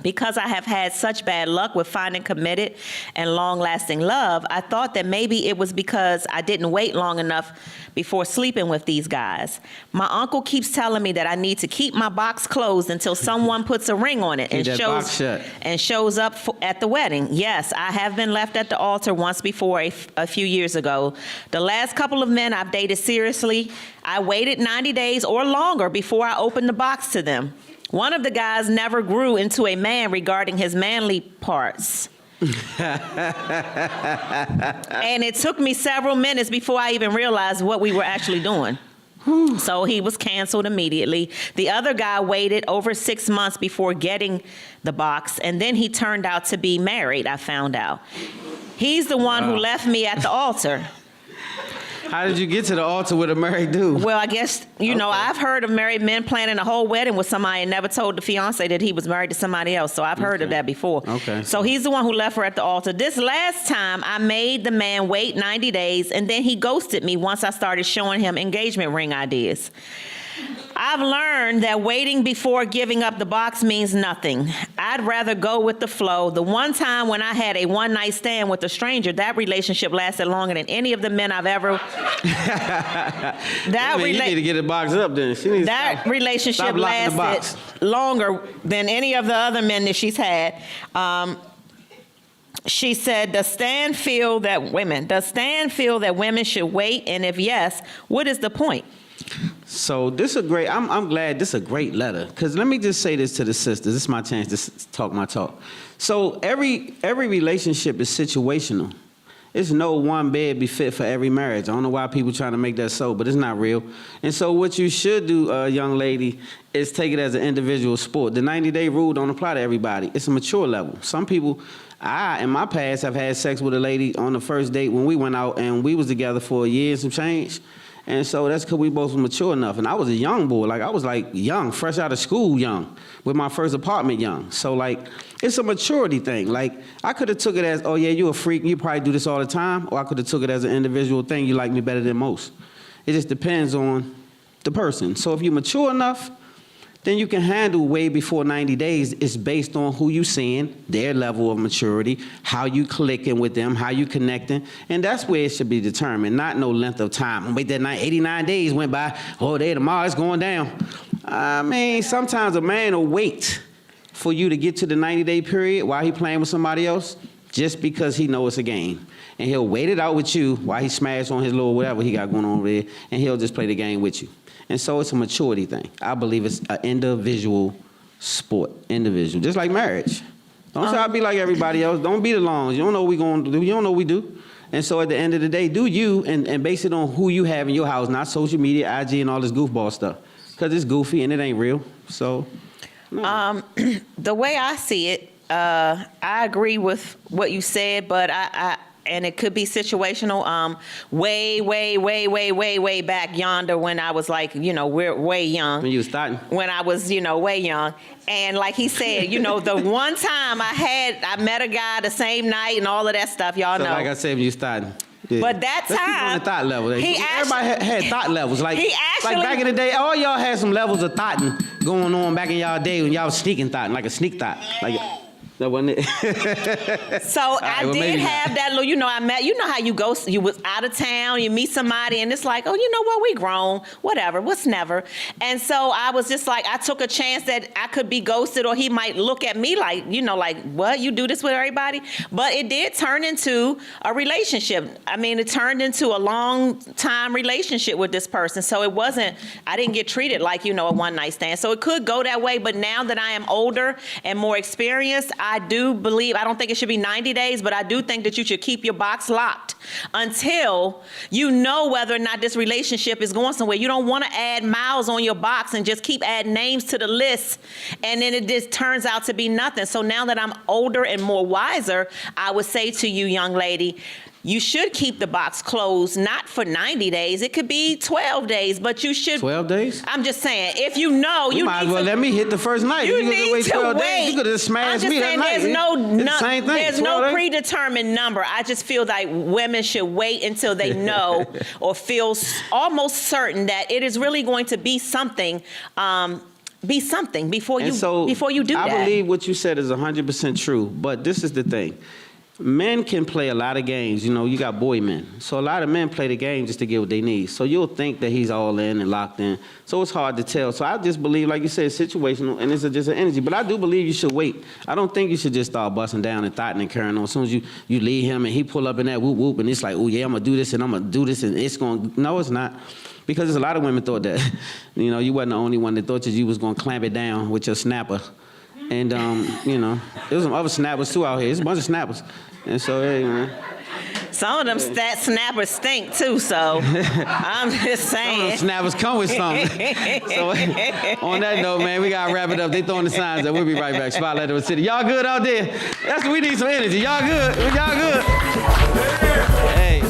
Because I have had such bad luck with finding committed and long-lasting love, I thought that maybe it was because I didn't wait long enough before sleeping with these guys. My uncle keeps telling me that I need to keep my box closed until someone puts a ring on it and shows up at the wedding. Yes, I have been left at the altar once before a few years ago. The last couple of men I've dated seriously, I waited 90 days or longer before I opened the box to them. One of the guys never grew into a man regarding his manly parts. And it took me several minutes before I even realized what we were actually doing. So he was canceled immediately. The other guy waited over 6 months before getting the box, and then he turned out to be married, I found out. He's the one who left me at the altar. How did you get to the altar with a married dude? Well, I guess, you know, I've heard of married men planning a whole wedding with somebody and never told the fiance that he was married to somebody else. So I've heard of that before. Okay. So he's the one who left her at the altar. This last time, I made the man wait 90 days, and then he ghosted me once I started showing him engagement ring ideas. I've learned that waiting before giving up the box means nothing. I'd rather go with the flow. The one time when I had a one-night stand with a stranger, that relationship lasted longer than any of the men I've ever... You need to get the box up then. That relationship lasted longer than any of the other men that she's had. She said, does Stan feel that women should wait? And if yes, what is the point? So this is a great, I'm glad this is a great letter. Because let me just say this to the sisters. This is my chance to talk my talk. So every relationship is situational. It's no one bed be fit for every marriage. I don't know why people trying to make that so, but it's not real. And so what you should do, young lady, is take it as an individual sport. The 90-day rule don't apply to everybody. It's a mature level. Some people, in my past, have had sex with a lady on the first date when we went out and we was together for a year and some change. And so that's because we both were mature enough. And I was a young boy. I was young, fresh out of school young, with my first apartment young. So it's a maturity thing. I could have took it as, oh yeah, you a freak, you probably do this all the time. Or I could have took it as an individual thing, you like me better than most. It just depends on the person. So if you're mature enough, then you can handle way before 90 days. It's based on who you seeing, their level of maturity, how you clicking with them, how you connecting, and that's where it should be determined, not no length of time. Wait, that 89 days went by, tomorrow it's going down. I mean, sometimes a man will wait for you to get to the 90-day period while he playing with somebody else, just because he knows it's a game. And he'll wait it out with you while he smashes on his little whatever he got going on over there, and he'll just play the game with you. And so it's a maturity thing. I believe it's an individual sport. Individual. Just like marriage. Don't try to be like everybody else. Don't be the longs. You don't know what we going to do. You don't know what we do. And so at the end of the day, do you and base it on who you have in your house, not social media, IG, and all this goofball stuff. Because it's goofy and it ain't real. So, no. The way I see it, I agree with what you said, but and it could be situational. Way back yonder when I was like, we're way young. When you was starting. When I was, way young. And like he said, the one time I met a guy the same night and all of that stuff, y'all So know. like I said, when you starting. Yeah. But that Let's keep on time, the thought level. actually- Everybody had thought levels. Like actually- back in the day, all y'all had some levels of thoughting going on back in y'all day when y'all was sneaking thoughting, like a sneak thought. Like that wasn't it. So I well, did maybe have that little, I met, how you go, you was out of town, you meet somebody and it's like, oh, you know what, we grown, whatever, what's never. And so I was just like, I took a chance that I could be ghosted or he might look at me like, like, what, you do this with everybody? But it did turn into a relationship. I mean, it turned into a long time relationship with this person. So it wasn't, I didn't get treated like, a one night stand. So it could go that way. But now that I am older and more experienced, I do believe, I don't think it should be 90 days, but I do think that you should keep your box locked until you know whether or not this relationship is going somewhere. You don't want to add miles on your box and just keep adding names to the list, and then it just turns out to be nothing. So now that I'm older and more wiser, I would say to you, young lady, you should keep the box closed, not for 90 days. It could be 12 days, but you should. 12 days? I'm just saying, if you know, you might need as well to, let me hit the first night. you If need wait to 12 wait. days, you could have smashed I'm me just saying, that night. there's It's the same thing. there's 12 no days. predetermined number. I just feel like women should wait until they know or feel almost certain that it is really going to be something. Before you do that. I believe what you said is 100% true, but this is the thing. Men can play a lot of games. You got boy men. So a lot of men play the game just to get what they need. So you'll think that he's all in and locked in. So it's hard to tell. So I just believe, like you said, it's situational and it's just an energy. But I do believe you should wait. I don't think you should just start busting down and thoughting and carrying on. As soon as you leave him and he pull up in that whoop whoop and it's like, oh yeah, I'm going to do this and I'm going to do this and it's going to... No, it's not. Because there's a lot of women thought that. You wasn't the only one that thought that you was going to clamp it down with your snapper. And, there's some other snappers too out here. There's a bunch of snappers. And so, hey, man. Some of them snappers stink too, so I'm just saying. Some of them snappers come with something. So, on that note, man, we got to wrap it up. They throwing the signs up. We'll be right back. Spotlight of the City. Y'all good out there? That's what we need, some energy. Y'all good? Y'all good? Hey.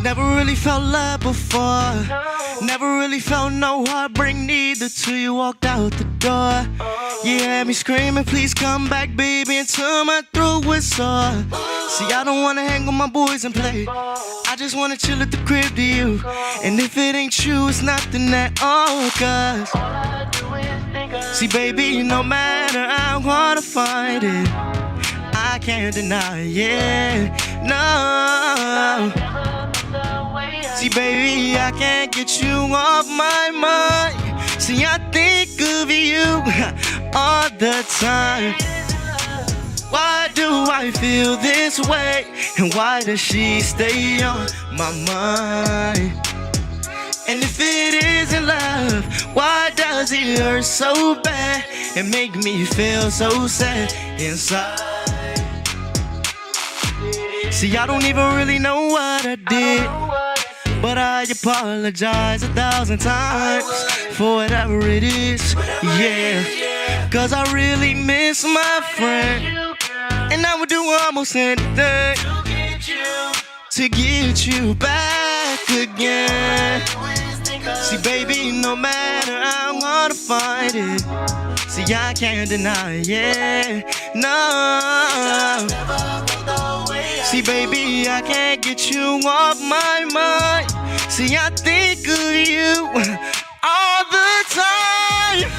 Never really felt love before. Never really felt no heartbreak neither till you walked out the door. You had me screaming, please come back, baby, until my throat was sore. See, I don't wanna hang with my boys and play. I just wanna chill at the crib to you. And if it ain't true, it's nothing at all, cause see, baby, no matter how hard I find it, I can't deny it, yeah, no. See, baby, I can't get you off my mind. See, I think of you all the time. Why do I feel this way? And why does she stay on my mind? And if it isn't love, why does it hurt so bad and make me feel so sad inside? See, I don't even really know what I did, but I apologize 1,000 times for whatever it is, yeah. Cause I really miss my friend, and I would do almost anything to get you to get you back again. See, baby, no matter how I'm gonna find it. See, I can't deny it, no. See, baby, I can't get you off my mind. See, I think of you all the time.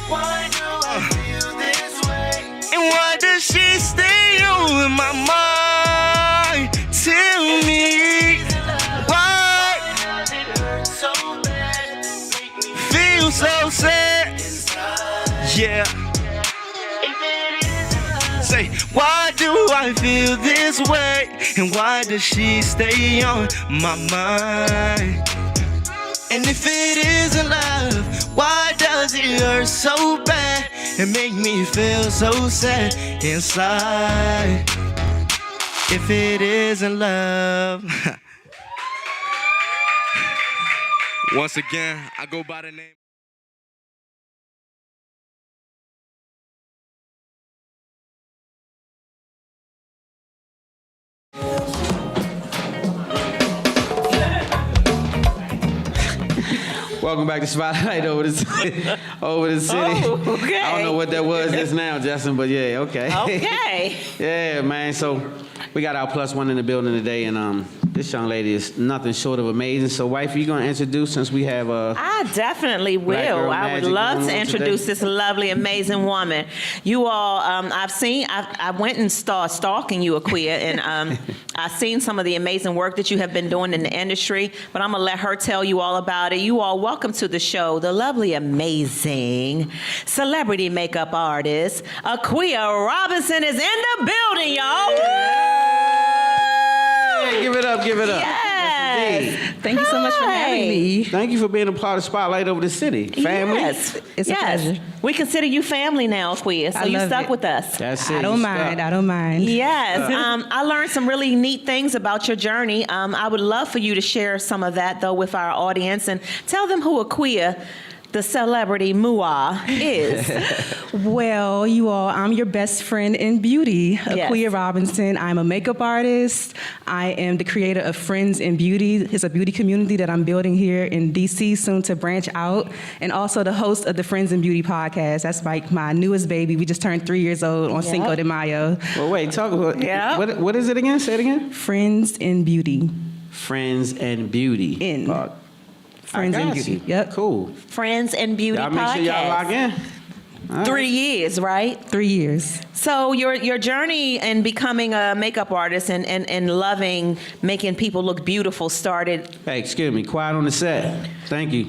Why do I feel this way? And why does she stay on my mind? Tell me why feel so sad. Yeah. Say, why do I feel this way? And why does she stay on my mind? And if it isn't love, why does it hurt so bad and make me feel so sad inside? If it isn't love. Once again, I go by the name. Welcome back to Spotlight over the city. Oh, okay. I don't know what that was just now, Justin, but yeah, okay. Okay. Yeah, man. So we got our +1 in the building today, and this young lady is nothing short of amazing. So, wife, you gonna introduce since we have I definitely will. I would love to introduce this lovely, amazing woman. You all, I went and started stalking you, Aquia, and I've seen some of the amazing work that you have been doing in the industry. But I'm gonna let her tell you all about it. You all, welcome to the show, the lovely, amazing celebrity makeup artist, Aquia Robinson is in the building, y'all. Yeah, give it up. Yes. Thank you so much for having me. Thank you for being a part of Spotlight over the city. Family. Yes. It's a pleasure. We consider you family now, Aquia, so you stuck with us. That's it. I don't mind. Yes. I learned some really neat things about your journey. I would love for you to share some of that, though, with our audience and tell them who Aquia, the celebrity Mua, is. Well, you all, I'm your best friend in beauty, Yes. Aquia Robinson. I'm a makeup artist. I am the creator of Friends in Beauty. It's a beauty community that I'm building here in DC, soon to branch out, and also the host of the Friends in Beauty podcast. That's like my newest baby. We just turned 3 years old on Cinco de Mayo. Well, wait, talk about Yeah. What is it again? Say it again. Friends in Beauty. Friends and Beauty. Friends in Beauty. Yep. Cool. Friends and Beauty Y'all podcast. make sure y'all log in. All right. 3 years, right? 3 years. So your journey in becoming a makeup artist and loving making people look beautiful started Hey, excuse me. Quiet on the set. Thank you.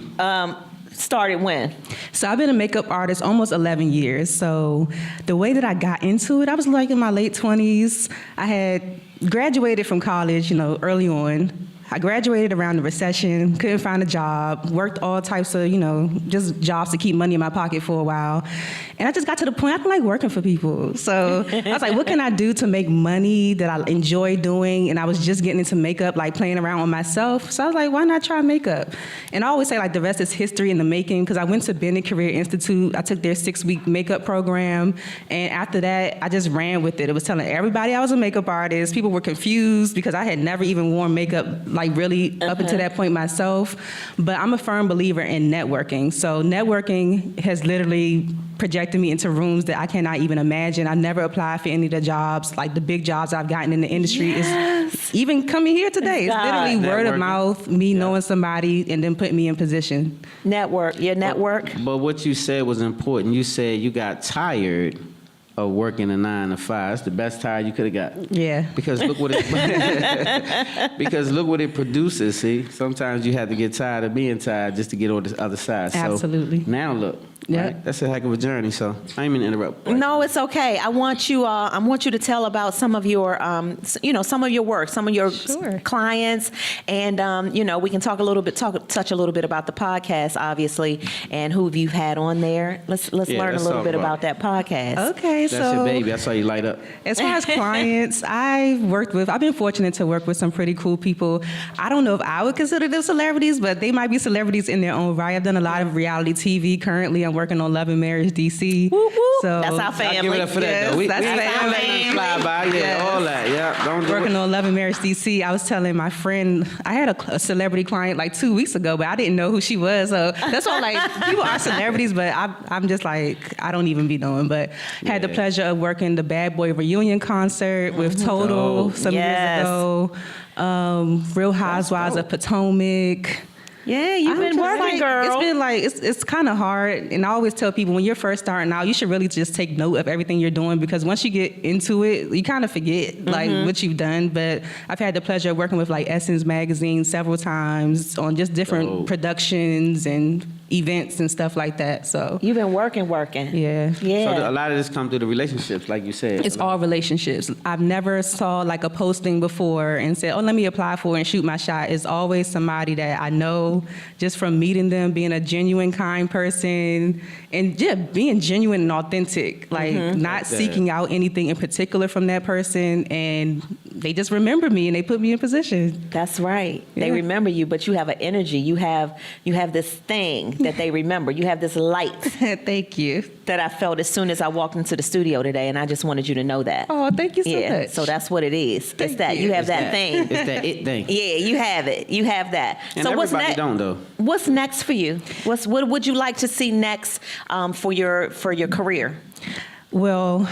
started when? So I've been a makeup artist almost 11 years. So the way that I got into it, I was like in my late 20s. I had graduated from college, early on. I graduated around the recession, couldn't find a job, worked all types of, just jobs to keep money in my pocket for a while. And I just got to the point, I don't like working for people. So I was like, what can I do to make money that I enjoy doing? And I was just getting into makeup, like playing around with myself. So I was like, why not try makeup? And I always say like the rest is history in the making, because I went to Bennett Career Institute. I took their 6-week makeup program. And after that, I just ran with it. It was telling everybody I was a makeup artist. People were confused because I had never even worn makeup like really up until that point myself. But I'm a firm believer in networking. So networking has literally projected me into rooms that I cannot even imagine. I never applied for any of the jobs, like the big jobs I've gotten in the industry. Yes. Is even coming here today. It's literally word of mouth, me knowing somebody and then putting me in position. Network, your network. But what you said was important. You said you got tired of working a 9 to 5. It's the best tired you could have got. Yeah. Because look what it produces. See, sometimes you have to get tired of being tired just to get on the other side. Absolutely. So now look. Yep. Right? That's a heck of a journey. So I ain't mean to interrupt. No, it's okay. I want you to tell about some of your, some of your work, some of your clients, and we can touch a little bit about the podcast, obviously, and who you've had on there. Let's learn a little bit about that podcast. Okay, That's your baby. That's how you light up. As far as clients, I've been fortunate to work with some pretty cool people. I don't know if I would consider them celebrities, but they might be celebrities in their own right. I've done a lot of reality TV. Currently, I'm working on Love and Marriage DC. Whoop, whoop. So That's our I'll family. give it up for that, Yes, though. We that's ain't family. letting them fly by. Yeah, Yes. all that. Yeah, don't do working it. on Love and Marriage DC. I was telling my friend, I had a celebrity client like 2 weeks ago, but I didn't know who she was. So that's why, like, people are celebrities, but I'm just like, I don't even be knowing. But had the pleasure of working the Bad Boy reunion concert with Total some years ago. Real Housewives of Potomac. Yeah, you've been working, girl. It's been like, it's kind of hard. And I always tell people, when you're first starting out, you should really just take note of everything you're doing, because once you get into it, you kind of forget like what you've done. But I've had the pleasure of working with like Essence Magazine several times on just different productions and events and stuff like that. So You've been working. yeah. Yeah. So a lot of this comes through the relationships, like you said. It's all relationships. I've never saw like a posting before and said, oh, let me apply for it and shoot my shot. It's always somebody that I know just from meeting them, being a genuine, kind person, and being genuine and authentic, like not seeking out anything in particular from that person. And they just remember me and they put me in position. That's right. They Yeah. remember you, but you have an energy. You have this thing that they remember. You have this light Thank you. that I felt as soon as I walked into the studio today, and I just wanted you to know that. Oh, thank you so much. So that's what it is. It's Thank that you. you have It's that thing. It's that it thing. Yeah, you have it. You have that. And so what's everybody next? don't, though. What's next for you? What would you like to see next for your career? Well,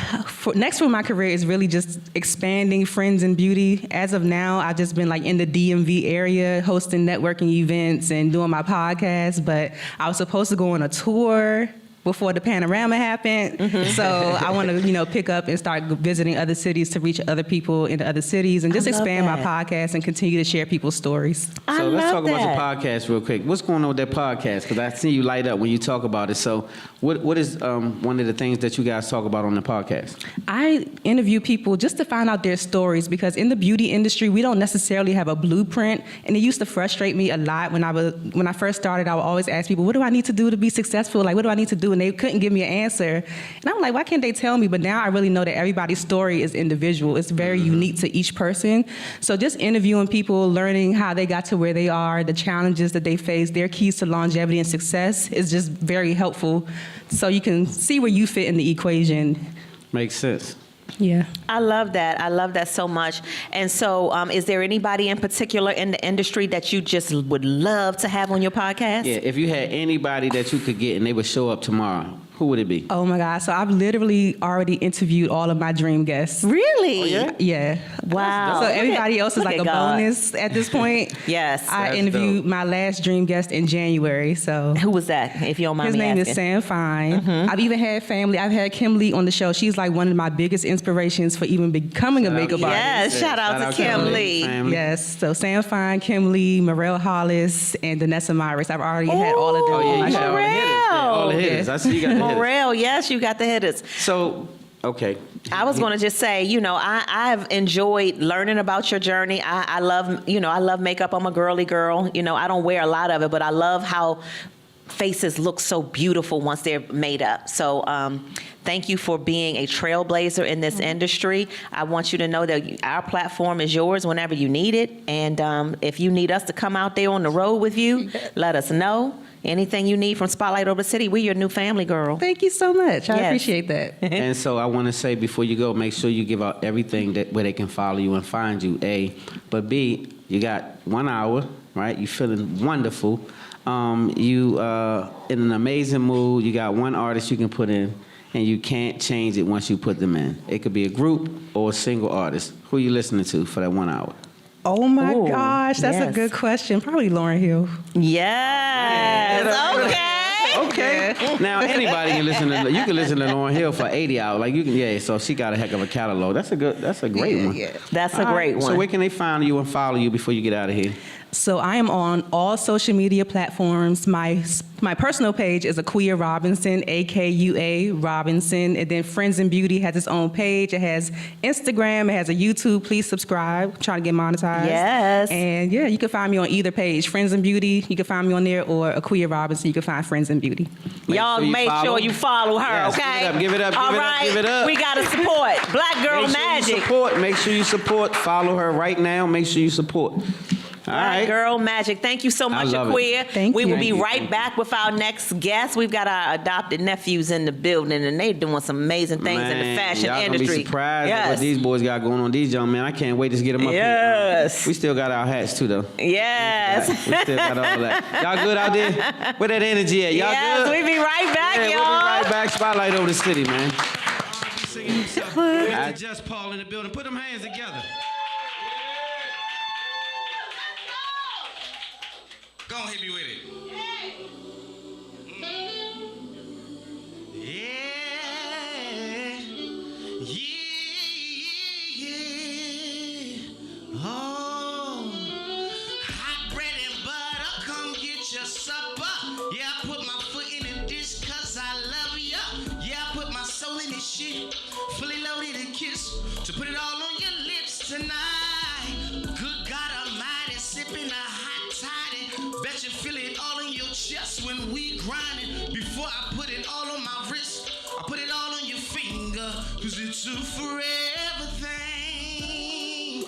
next for my career is really just expanding Friends in Beauty. As of now, I've just been like in the DMV area hosting networking events and doing my podcast, but I was supposed to go on a tour before the panorama happened. So I want to, pick up and start visiting other cities to reach other people in other cities and just I love expand my that. podcast and continue to share people's stories. So let's talk about your podcast real quick. What's going on with that podcast? Because I see you light up when you talk about it. So what is one of the things that you guys talk about on the podcast? I interview people just to find out their stories, because in the beauty industry, we don't necessarily have a blueprint. And it used to frustrate me a lot when I first started. I would always ask people, what do I need to do to be successful? Like, what do I need to do? And they couldn't give me an answer. And I'm like, why can't they tell me? But now I really know that everybody's story is individual. It's very unique to each person. So just interviewing people, learning how they got to where they are, the challenges that they face, their keys to longevity and success is just very helpful. So you can see where you fit in the equation. Makes sense. Yeah. I love that. I love that so much. And so is there anybody in particular in the industry that you just would love to have on your podcast? Yeah, if you had anybody that you could get and they would show up tomorrow, who would it be? Oh my God. So I've literally already interviewed all of my dream guests. Really? Oh, yeah? Yeah. Wow. So Look everybody at- else is look like at a God. bonus at this point. Yes. I That's interviewed dope. my last dream guest in January. So Who was that, if you don't mind his me name asking? is Sam Fine. I've even had family. I've had Kim Lee on the show. She's like one of my biggest inspirations for even becoming a makeup artist. Yes, shout out to Kim Lee. family. Yes. So Sam Fine, Kim Lee, Morel Hollis, and Danessa Myris. I've already had all of them Oh, on yeah, my you show. got all the hitters. Yeah, all the hitters. I see you got the hitters. Morel, yes, you got the hitters. So, okay. I was going to just say, I've enjoyed learning about your journey. I love makeup. I'm a girly girl. I don't wear a lot of it, but I love how faces look so beautiful once they're made up. So thank you for being a trailblazer in this industry. I want you to know that our platform is yours whenever you need it. And if you need us to come out there on the road with you, let us know. Anything you need from Spotlight Over the City, we're your new family, girl. Thank you so much. I Yes. appreciate that. And so I want to say before you go, make sure you give out everything where they can follow you and find you, A. But B, you got 1 hour, right? You feeling wonderful. You in an amazing mood. You got one artist you can put in, and you can't change it once you put them in. It could be a group or a single artist. Who you listening to for that 1 hour? Oh my Ooh, gosh, that's yes. a good question. Probably Lauryn Hill. Yes. Okay. Okay. Now anybody can listen to. You can listen to Lauryn Hill for 80 hours. Like you can. Yeah. So she got a heck of a catalog. That's a great one. Yeah. That's a great one. So where can they find you and follow you before you get out of here? So I am on all social media platforms. My personal page is Aquia Robinson, AKUA Robinson. And then Friends in Beauty has its own page. It has Instagram. It has a YouTube. Please subscribe. I'm trying to get monetized. Yes. And yeah, you can find me on either page. Friends in Beauty, you can find me on there, or Aquia Robinson, you can find Friends in Beauty. Y'all sure you make follow. sure you follow her, Yes, okay? give it up, give it up, All give it up, right, give it up. we gotta support Black Girl Make sure you Magic. support. Make sure you support. Follow her right now. Make sure you support. All right. Girl magic. Thank you so much, love it. Aquia. Thank we you. will be Thank you, right thank back with our next guest. We've got our adopted nephews in the building, and they're doing some amazing things in the fashion y'all industry. Gonna be surprised at Yes. what these boys got going on. These young men, I can't wait to get them up Yes. here. We still got our hats too, though. Yes. We still got all that. Y'all good out there? Where that energy at? Y'all Yes, good? we'll be right back, Yeah, y'all. we'll be right back. Spotlight over the city, man. Mr. Just Paul in the building. Put them hands together. Go on, hit me with it. Oh, hot bread and butter, come get your supper. Yeah, I put my foot in the dish 'cause I love ya. Yeah, I put my soul in this shit, fully loaded and kiss to put it all on your lips tonight. Good God Almighty, sipping a hot toddy. Bet you feel it all in your chest when we grinding. Before I put it all on my wrist, I put it all on your finger, 'cause it's a forever thing.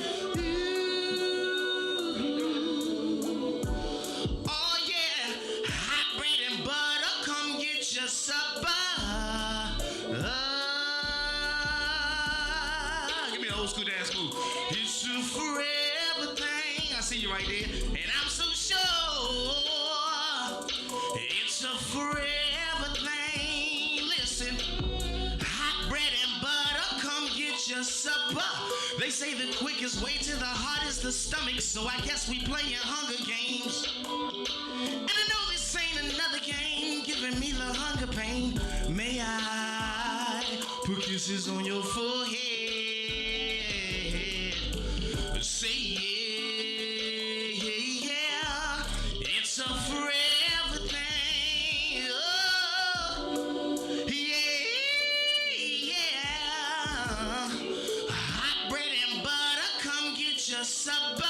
Oh yeah, hot bread and butter, come get your supper. Give me an old school dance move. It's a forever thing. I see you right there, and I'm so sure it's a forever thing. Listen, hot bread and butter, come get your supper. They say the quickest way to the heart is the stomach, so I guess we playing Hunger Games. And I know this ain't another game giving me the hunger pain. May I put kisses on your forehead? Say yeah, it's a forever thing. Oh, yeah. Hot bread and butter, come get your supper.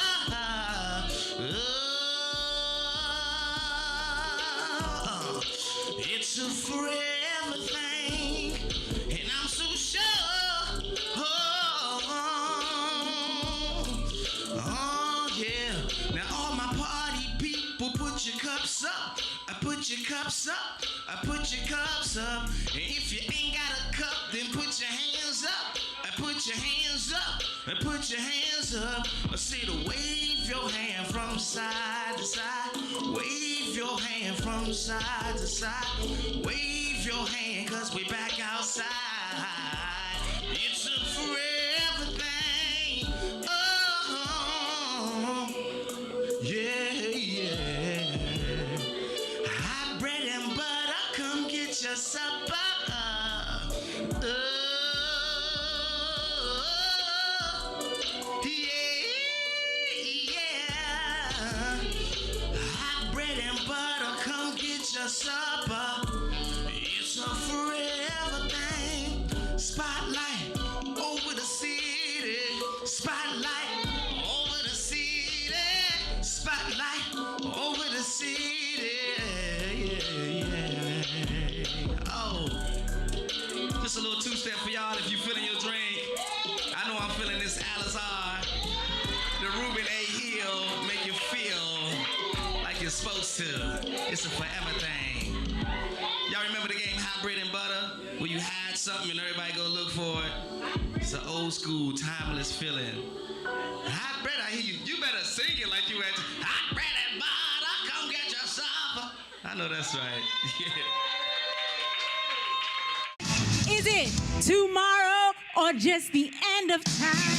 Oh, it's a forever thing, and I'm so sure. Oh, yeah. Now all my party people, put your cups up. I put your cups up. I put your cups up. And if you ain't got a cup, then put your hands up. I put your hands up. I put your hands up. I say to wave your hand from side to side. Wave your hand from side to side. Wave your hand, 'cause we back outside. It's a forever thing. Oh, yeah. Hot bread and butter, come get your supper. Yeah. Hot bread and butter, come get your supper. It's a forever thing. Spotlight over the city. Spotlight over the city. Spotlight over the city. Yeah. Oh, just a little two-step for y'all if you feeling your drink. I know I'm feeling this Alizar. The Ruben A. Hill make you feel like you're supposed to. It's a forever thing. Y'all remember the game Hot Bread and Butter? Where you hide something and everybody go look for it? It's an old school, timeless feeling. Hot bread, I hear you. You better sing it like you had to. Hot bread and butter, come get your supper. I know that's right. Yeah. Is it tomorrow or just the end of time?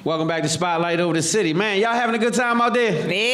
Welcome back to Spotlight over the city. Man, y'all having a good time out there? Hey!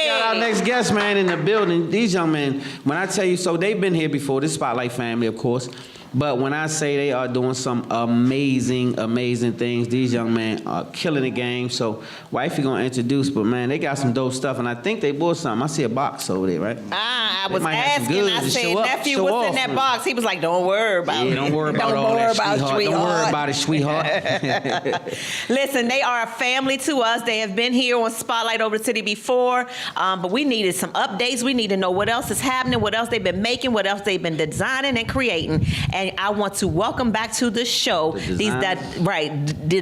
We got our next guest, man, in the building. These young men, when I tell you, so they've been here before, this Spotlight family, of course. But when I say they are doing some amazing, amazing things, these young men are killing the game. So wifey gonna introduce, but man, they got some dope stuff, and I think they bought something. I see a box over there, right? I They was might have some asking. goods I to said, show up, nephew, show what's in off. that box? He was like, don't worry about it. Yeah, don't worry about Don't all worry that, about sweetheart. Don't worry sweetheart. about it, sweetheart. Listen, they are a family to us. They have been here on Spotlight Over the City before, but we needed some updates. We need to know what else is happening, what else they've been making, what else they've been designing and creating. And I want to welcome back to the show the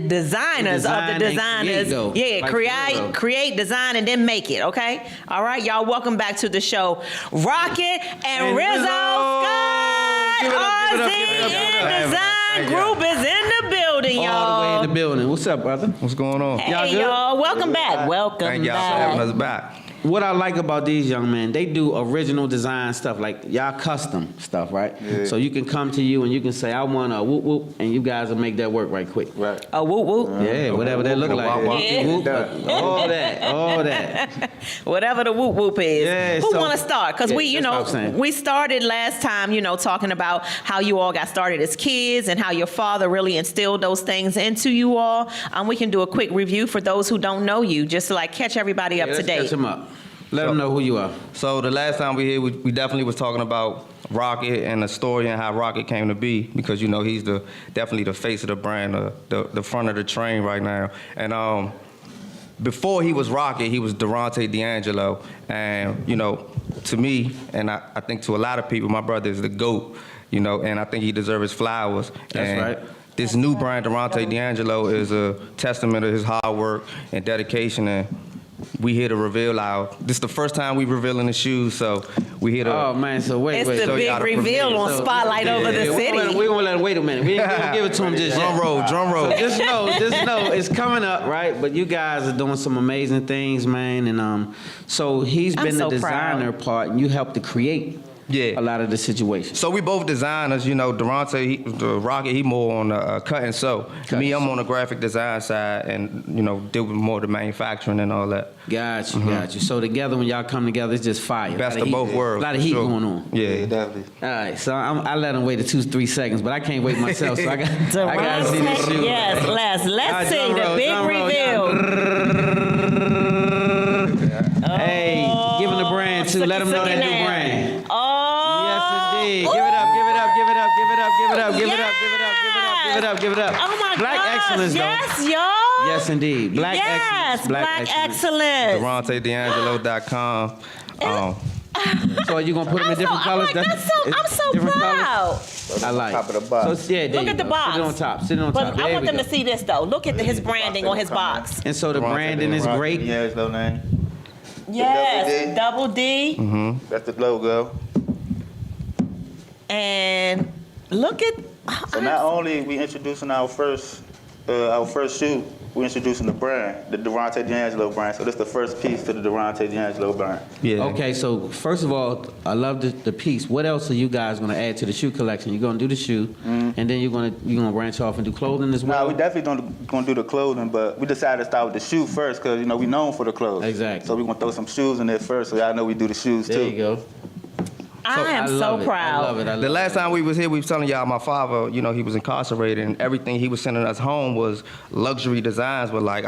designers of the designers. Create, like create, design, and then make it. Okay, all right, y'all. Welcome back to the show, Rocket and Rizzo Scott. Give it up, give it up, RZ give it up, give it up. and Design Group is in the building, y'all. All the way in the building. What's up, brother? What's going on? Y'all Hey, good? y'all. Welcome back. Welcome Thank y'all back. for having us back. What I like about these young men, they do original design stuff, like y'all custom stuff, right? Yeah. So you can come to you and you can say, I want a whoop whoop, and you guys will make that work right quick. Right. A whoop whoop. Yeah, whatever that look like. Whoop, whoop, Yeah. Whoop, all that. Whatever the whoop whoop is. Yeah, Who so- want to start? Because Yeah, we, that's what I'm saying. we started last time, talking about how you all got started as kids and how your father really instilled those things into you all. We can do a quick review for those who don't know you, just to like catch everybody up to Let's date. catch them up. Let them know who you are. So the last time we here, we definitely was talking about Rocket and the story and how Rocket came to be, because he's definitely the face of the brand, the front of the train right now. And before he was Rocket, he was Durante D'Angelo, and to me, and I think to a lot of people, my brother is the GOAT, and I think he deserves his flowers. That's right. This new brand, Durante D'Angelo, is a testament of his hard work and dedication, and we here to reveal this is the first time we revealing the shoes, so we here to. Oh man, so wait. It's the show big y'all the reveal premiere. on Spotlight Over the City. We're gonna let him wait a minute. We ain't gonna give it to him just yet. Drum roll. So just know it's coming up, right? But you guys are doing some amazing things, man. And so he's I'm been so the designer part, and you helped to create a lot of the situations. So we both designers, Durante, the Rocket, he more on the cut and sew. Me, I'm on the graphic design side, and deal with more the manufacturing and all that. Got you. So together, when y'all come together, it's just fire. Best of both worlds. A lot of heat sure. going on. Yeah, definitely. All right, so I let him wait 2-3 seconds, but I can't wait myself, so I got to see this shoe. Yes, let's see drum the roll, big drum roll, reveal. Hey, give him the brand too. Let him know that new brand. Oh. Yes, indeed. Give it up. Give it up. Oh my Black gosh. excellence, though. Yes, y'all. Yes, indeed. Black yes, excellence. Black excellence. DuranteD'Angelo.com. So are you gonna put them in different colors? I'm so different proud. colors? I like. Top of the box. So yeah, there Look you at the go. box. Sit it on top. Sit it on But top. I There want we them go. to see this though. Look at his branding on his box. And so the Durante branding is great. D'Angelo name. Yes, double D. That's the logo. And look at. So not only we introducing our first shoe, we're introducing the brand, the Durante D'Angelo brand. So this is the first piece to the Durante D'Angelo brand. Yeah. Okay, so first of all, I love the piece. What else are you guys gonna add to the shoe collection? You're gonna do the shoe, and then you're gonna branch off and do clothing as well. No, we definitely gonna do the clothing, but we decided to start with the shoe first because we known for the clothes. Exactly. So we gonna throw some shoes in there first, so y'all know we do the shoes There too. you go. I am so love it. proud. I love it. The last time we was here, we was telling y'all my father, he was incarcerated, and everything he was sending us home was luxury designs with like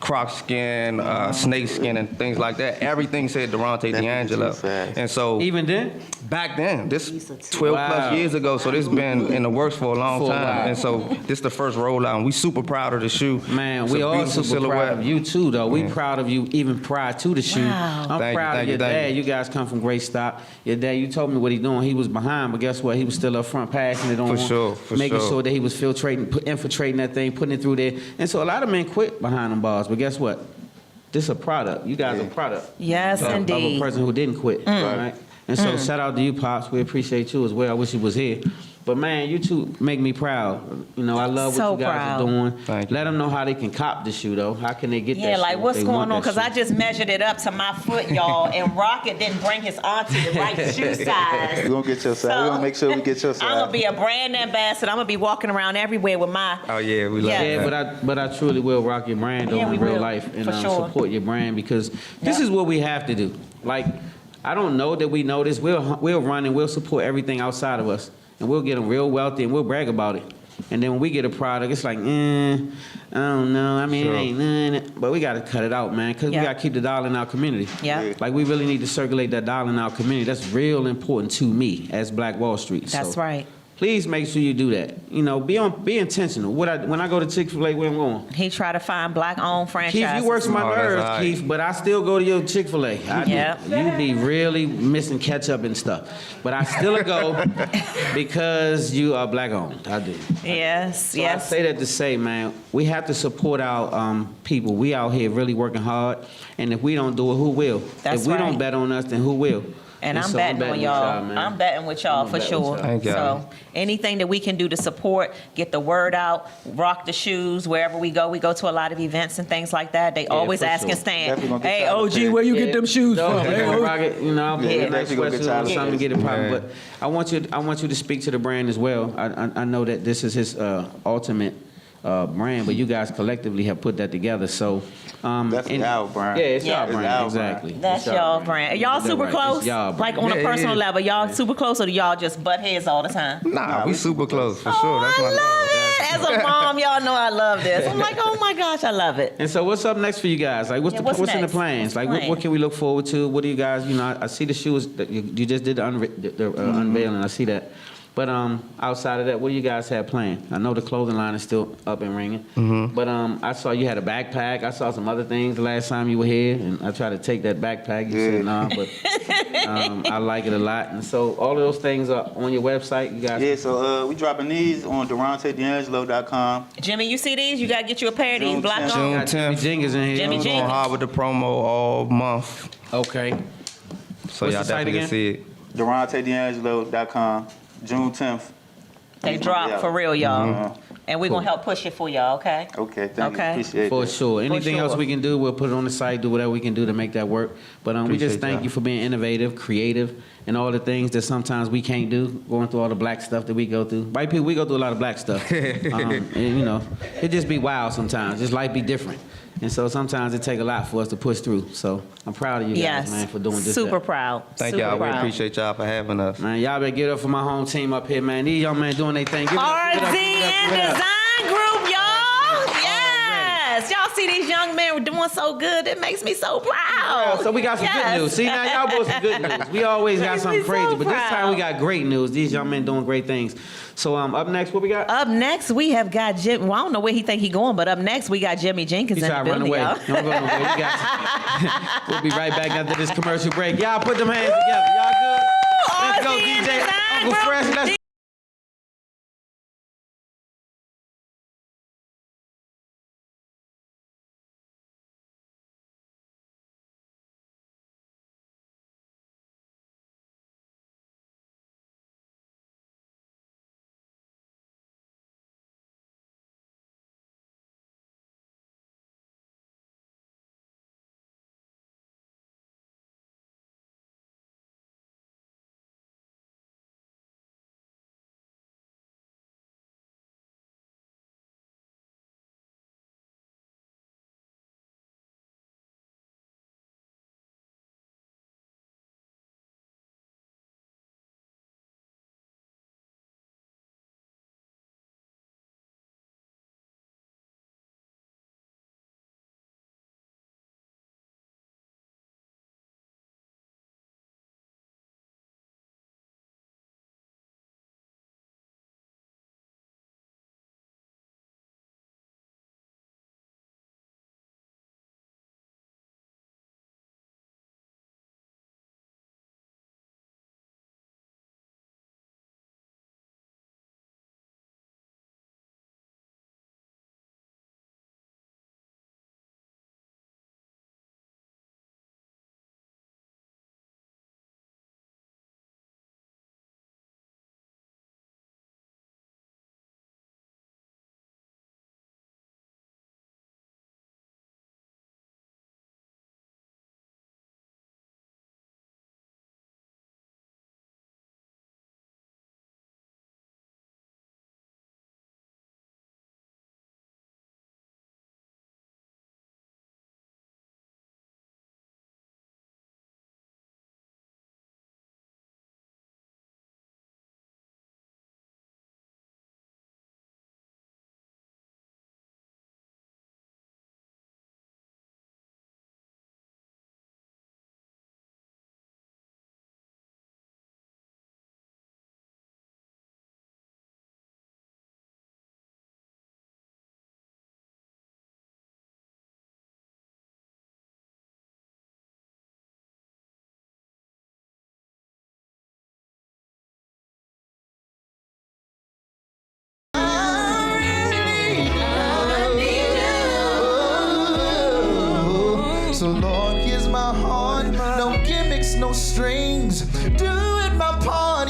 croc skin, snake skin, and things like that. Everything said Durante D'Angelo. And so Even then, back then, this 12 Wow. plus years ago, so this been in the works for a long For a time. while. And so this the first rollout, and we super proud of the shoe. man, It's we a all beautiful super proud of you too, though. We proud of you even prior to the shoe. Wow. I'm Thank you, proud thank of you, your thank dad. you. You guys come from great stock. Your dad, you told me what he doing. He was behind, but guess what? He was still up front, passing it on. For making sure. sure that he was infiltrating that thing, putting it through there. And so a lot of men quit behind them bars, but guess what? This is a product. You guys are a product. Yes, of a indeed. person who didn't quit, right? And so shout out to you, Pops. We appreciate you as well. I wish you was here. But man, you two make me proud. I love So what you guys proud. are doing. Thank you. Let them know how they can cop the shoe, though. How can they get that Yeah, shoe like if what's they going want on? that Because I shoe? just measured it up to my foot, y'all, and Rocket didn't bring his auntie the right shoe size. We're gonna get your size. We're gonna make sure we get your size. I'm gonna be a brand ambassador. I'm gonna be walking around everywhere with my. Oh yeah, we love Yeah. that. Yeah, but I truly will rock your brand Yeah, though we in real will, life and for sure. support your brand because this is what we have to do. Like, I don't know that we know this. We'll run and we'll support everything outside of us, and we'll get them real wealthy and we'll brag about it. And then when we get a product, it's like, I don't know. I mean, Sure. it ain't none. But we got to cut it out, man, because we got to keep the dollar in our community. Yeah. Like, we really need to circulate that dollar in our community. That's real important to me as Black Wall Street. That's So right. please make sure you do that. You know, be intentional. When I go to Chick-fil-A, where I'm going. He try to find Black-owned franchises. Keith, you works my Oh, that's nerves, all right. Keith, but I still go to your Chick-fil-A. Yeah. You be really missing ketchup and stuff. But I still go because you are Black-owned. I do. Yes, So yes. I say that to say, man, we have to support our people. We out here really working hard, and if we don't do it, who will? That's if we right. don't bet on us, then who will? And I'm so betting on with y'all. man. I'm betting with y'all I'm for betting with sure. y'all. Thank y'all. So anything that we can do to support, get the word out, rock the shoes wherever we go. We go to a lot of events and things like that. They always for asking sure. Stan, Definitely gonna get "Hey, tired of OG, it. where you Yeah. get them shoes No, from?" we gonna rock it, you know, I'll put Yeah, a nice definitely gonna get sweatsuit tired or of something it. to get it popping. Yeah. But I want you to speak to the brand as well. I know that this is his ultimate brand, but you guys collectively have put that together. So Definitely our brand. Yeah, it's Yeah. y'all It's brand, our exactly. That's It's y'all brand. Are y'all That's super right. close? It's y'all brand. Like on a Yeah, personal yeah. level, y'all super close, or do y'all just butt heads all the time? Nah, we super close for Oh, sure. That's I my love dog. it. As a mom, y'all know I love this. I'm like, oh my gosh, I love it. And so, what's up next for you guys? Like, what's Yeah, the what's what's in the next? plans? What's the Like, plan? what can we look forward to? What do you guys? You know, I see the shoes that you just did the unveiling. I see that. But outside of that, what do you guys have planned? I know the clothing line is still up and ringing. But I saw you had a backpack. I saw some other things the last time you were here, and I tried to take that backpack. You said nah, but I like it a lot. And so all of those things are on your website. You guys. Yeah, so we dropping these on DuranteDangelo.com. Jimmy, you see these? You gotta get you a pair of these June black 10th. on. Got Jimmy 10th. Jingers in here. Jimmy We're Jenkins. going hard with the promo all month, Okay. so What's y'all the site definitely again? can see it. DuranteDangelo.com, June 10th. They drop for real, y'all. And we're Cool. gonna help push it for y'all, okay? Okay, thank Okay. you. Appreciate For that. sure. Anything else sure. we can do, we'll put it on the site, do whatever we can do to make that work. But we just Appreciate thank y'all. you for being innovative, creative, and all the things that sometimes we can't do, going through all the black stuff that we go through. White people, we go through a lot of black stuff. And, you know, it just be wild sometimes. Just life be different. And so sometimes it take a lot for us to push through. So I'm proud of you guys, Yes. man, for doing this. Super proud. Thank Super y'all. We proud. appreciate y'all for having us. Man, y'all better get up for my home team up here, man. These young men doing their thing. Give it up, give it up, RZ give it up, and give it up. Design Group, y'all. Yes. Y'all see these young men doing so good. It makes me so proud. So we got some Yes. good news. See, now y'all both some good news. We always got Makes something me so crazy, but this time we proud. got great news. These young men doing great things. So up next, what we got? Up next, we have got Jim. Well, I don't know where he think he going, but up next, we got Jimmy Jenkins He in the try to run building, away. y'all. Don't go nowhere. We got we'll be right back after this commercial break. Y'all put them hands together. Y'all good? Let's go, RZ and DJ. Design Uncle Group. Fresh. Let's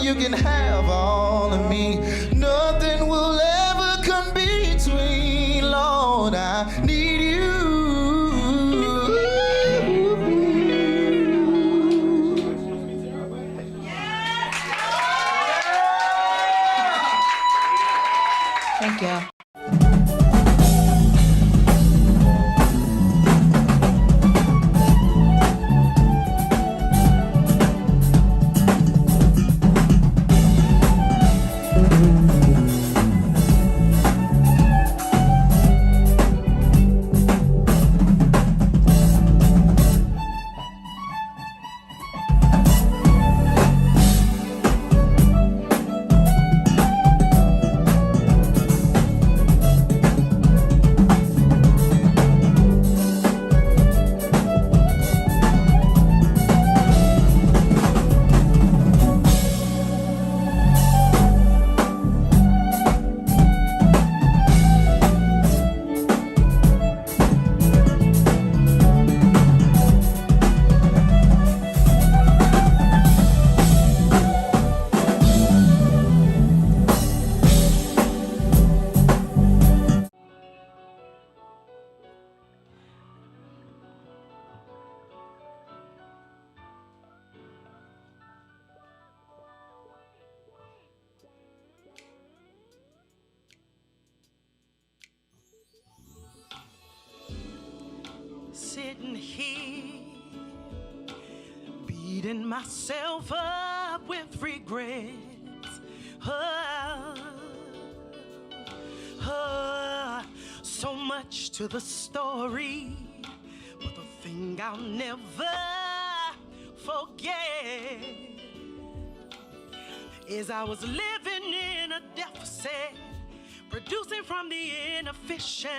you can have all of me. Nothing will ever come between, Lord, I need you. Thank you. Sitting here, beating myself up with regrets. So much to the story, but the thing I'll never forget is I was living in a deficit, producing from the inefficient,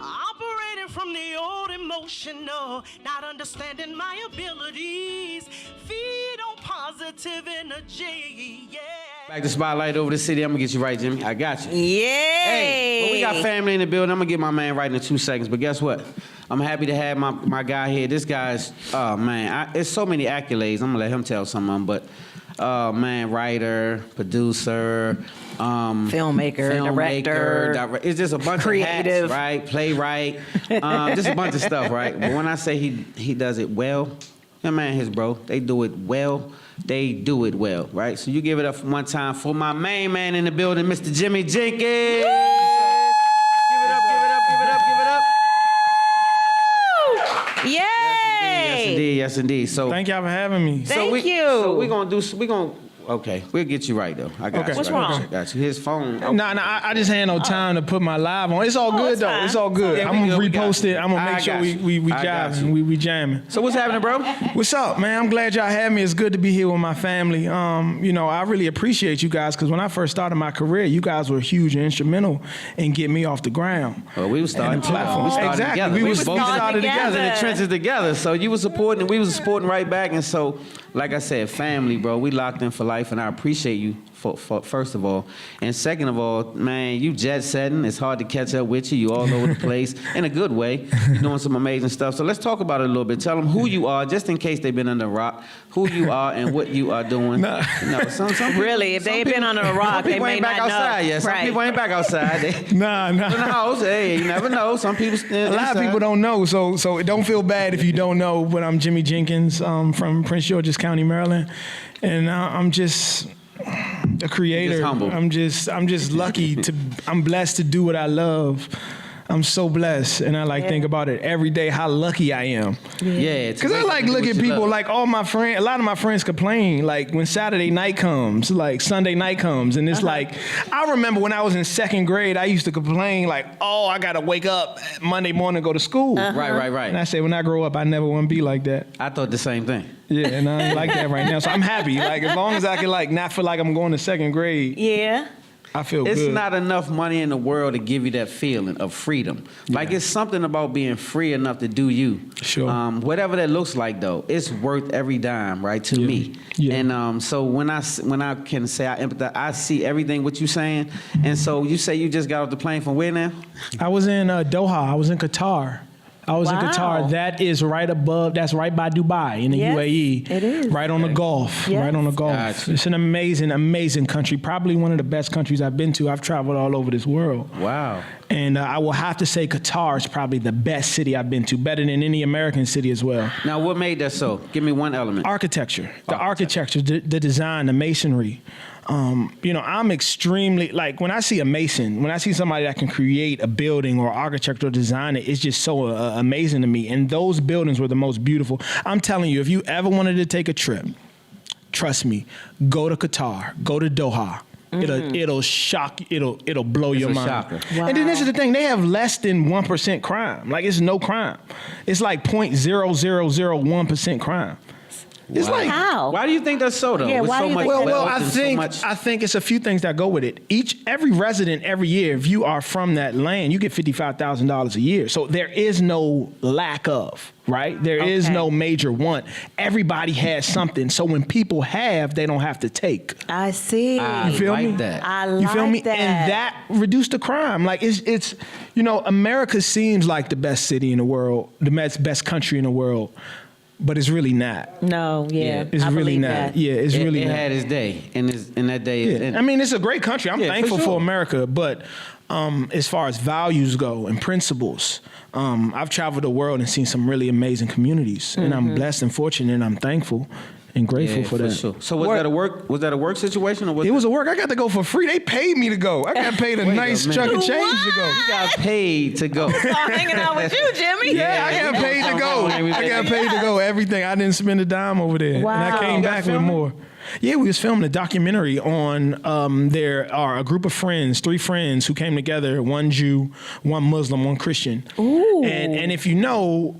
operating from the old emotional, not understanding my abilities, feed on positive energy, yeah. Back to Spotlight over the city. I'm gonna get you right, Jimmy. I got you. Yay! Hey, well, we got family in the building. I'm gonna get my man right in 2 seconds. But guess what? I'm happy to have my guy here. This guy's, oh man, it's so many accolades. I'm gonna let him tell some of them. But, man, writer, producer, filmmaker, director. It's just a bunch creative. of hats, right? Playwright, just a bunch of stuff, right? But when I say he does it well, that man, his bro, they do it well. They do it well, right? So you give it up one time for my main man in the building, Mr. Jimmy Jenkins. Give it up, give it up, give it up, give it up. Yay! Yes, indeed, yes, indeed. So thank y'all for having me. Thank you. So okay, we'll get you right though. I got you. What's wrong? Got you. His phone. Okay. Nah, I just had no time to put my live on. It's all good though. fine. It's all good. Yeah, I'm gonna we repost it. I'm gonna I make sure got you. we I got jiving. you. We jamming. So what's happening, bro? What's up, man? I'm glad y'all had me. It's good to be here with my family. You know, I really appreciate you guys because when I first started my career, you guys were huge and instrumental in getting me off the ground. Well, we were starting platform. We started Exactly. together. We both was together. started together in the trenches together. So you were supporting and we was supporting right back. And so, like I said, family, bro, we locked in for life, and I appreciate you for first of all. And second of all, man, you jet setting. It's hard to catch up with you. You all over the place in a good way. You're doing some amazing stuff. So let's talk about it a little bit. Tell them who you are, just in case they've been under a rock, who you are and what you are doing. Nah. No, some people, Really, if they've been under a rock, they people may ain't back not know. outside yet. Some Right. people ain't back outside. They Nah. in the house. Hey, you never know. Some people A lot of people don't know, so don't feel bad if you don't know. But I'm Jimmy Jenkins from Prince George's County, Maryland, and I'm just a creator. Just humble. I'm just lucky I'm blessed to do what I love. I'm so blessed, and I think about it every day how lucky I am. Yeah, Cause I look at people like all my friends. A lot of my friends complain like when Saturday night comes, like Sunday night comes, and it's like I remember when I was in second grade, I used to complain like, oh, I gotta wake up Monday morning to go to school. Right. And I said when I grow up, I never want to be like that. I thought the same thing. Yeah, and I ain't like that right now. So I'm happy. Like as long as I can not feel like I'm going to second grade, Yeah. I feel It's good. not enough money in the world to give you that feeling of freedom. Like it's something about being free enough to do you. Sure. Whatever that looks like, though, it's worth every dime, right? To me. Yeah. And so when I can say I empathize, I see everything what you're saying. And so you say you just got off the plane from where now? I was in Doha. I was in Qatar. I was in Wow. Qatar. That is right above. That's right by Dubai in the Yes, UAE. it is. Right on the Gulf. Yes. Right on the Gulf. Gotcha. It's an amazing, amazing country. Probably one of the best countries I've been to. I've traveled all over this world. Wow. And I will have to say Qatar is probably the best city I've been to, better than any American city as well. Now, what made that so? Give me one element. Architecture, the design, the masonry. I'm extremely, like, when I see a mason, when I see somebody that can create a building or architectural design, it's just so amazing to me. And those buildings were the most beautiful. I'm telling you, if you ever wanted to take a trip, trust me, go to Qatar, go to Doha. It'll shock, it'll blow your mind. Shocker. Wow. And then this is the thing, they have less than 1% crime. Like, it's no crime. It's like 0.0001% crime. It's like, How? Why do you think that's so, though? Yeah, With why so do you much think Well, wealth and so I much- think it's a few things that go with it. Every resident every year, if you are from that land, you get $55,000 a year. So there is no lack of, right? There is Okay. no major want. Everybody has something. So when people have, they don't have to take. I see. I You feel like me? that. I You feel like me? that. And that reduced the crime. Like it's America seems like the best city in the world, the best country in the world, but it's really not. No, yeah. It's I really believe not. that. Yeah, it's It, really it not. had its day, and that day is Yeah. in. I mean, it's a great country. I'm Yeah, for thankful for sure. America, but as far as values go and principles, I've traveled the world and seen some really amazing communities, and I'm blessed and fortunate, and I'm thankful and grateful Yeah, for that. sure. So was that a work situation or was It was a work. I got to go for free. They paid me to go. I got paid a Wait a nice minute. chunk of change to go. You got paid to go. Start hanging out with you, Jimmy. Yeah, I got paid to go. I got paid to go. Everything. I didn't spend a dime over there. And I Wow. came You got back with filming? more. Yeah, we was filming a documentary on there are a group of friends, 3 friends who came together, one Jew, one Muslim, one Christian. Ooh. And if you know,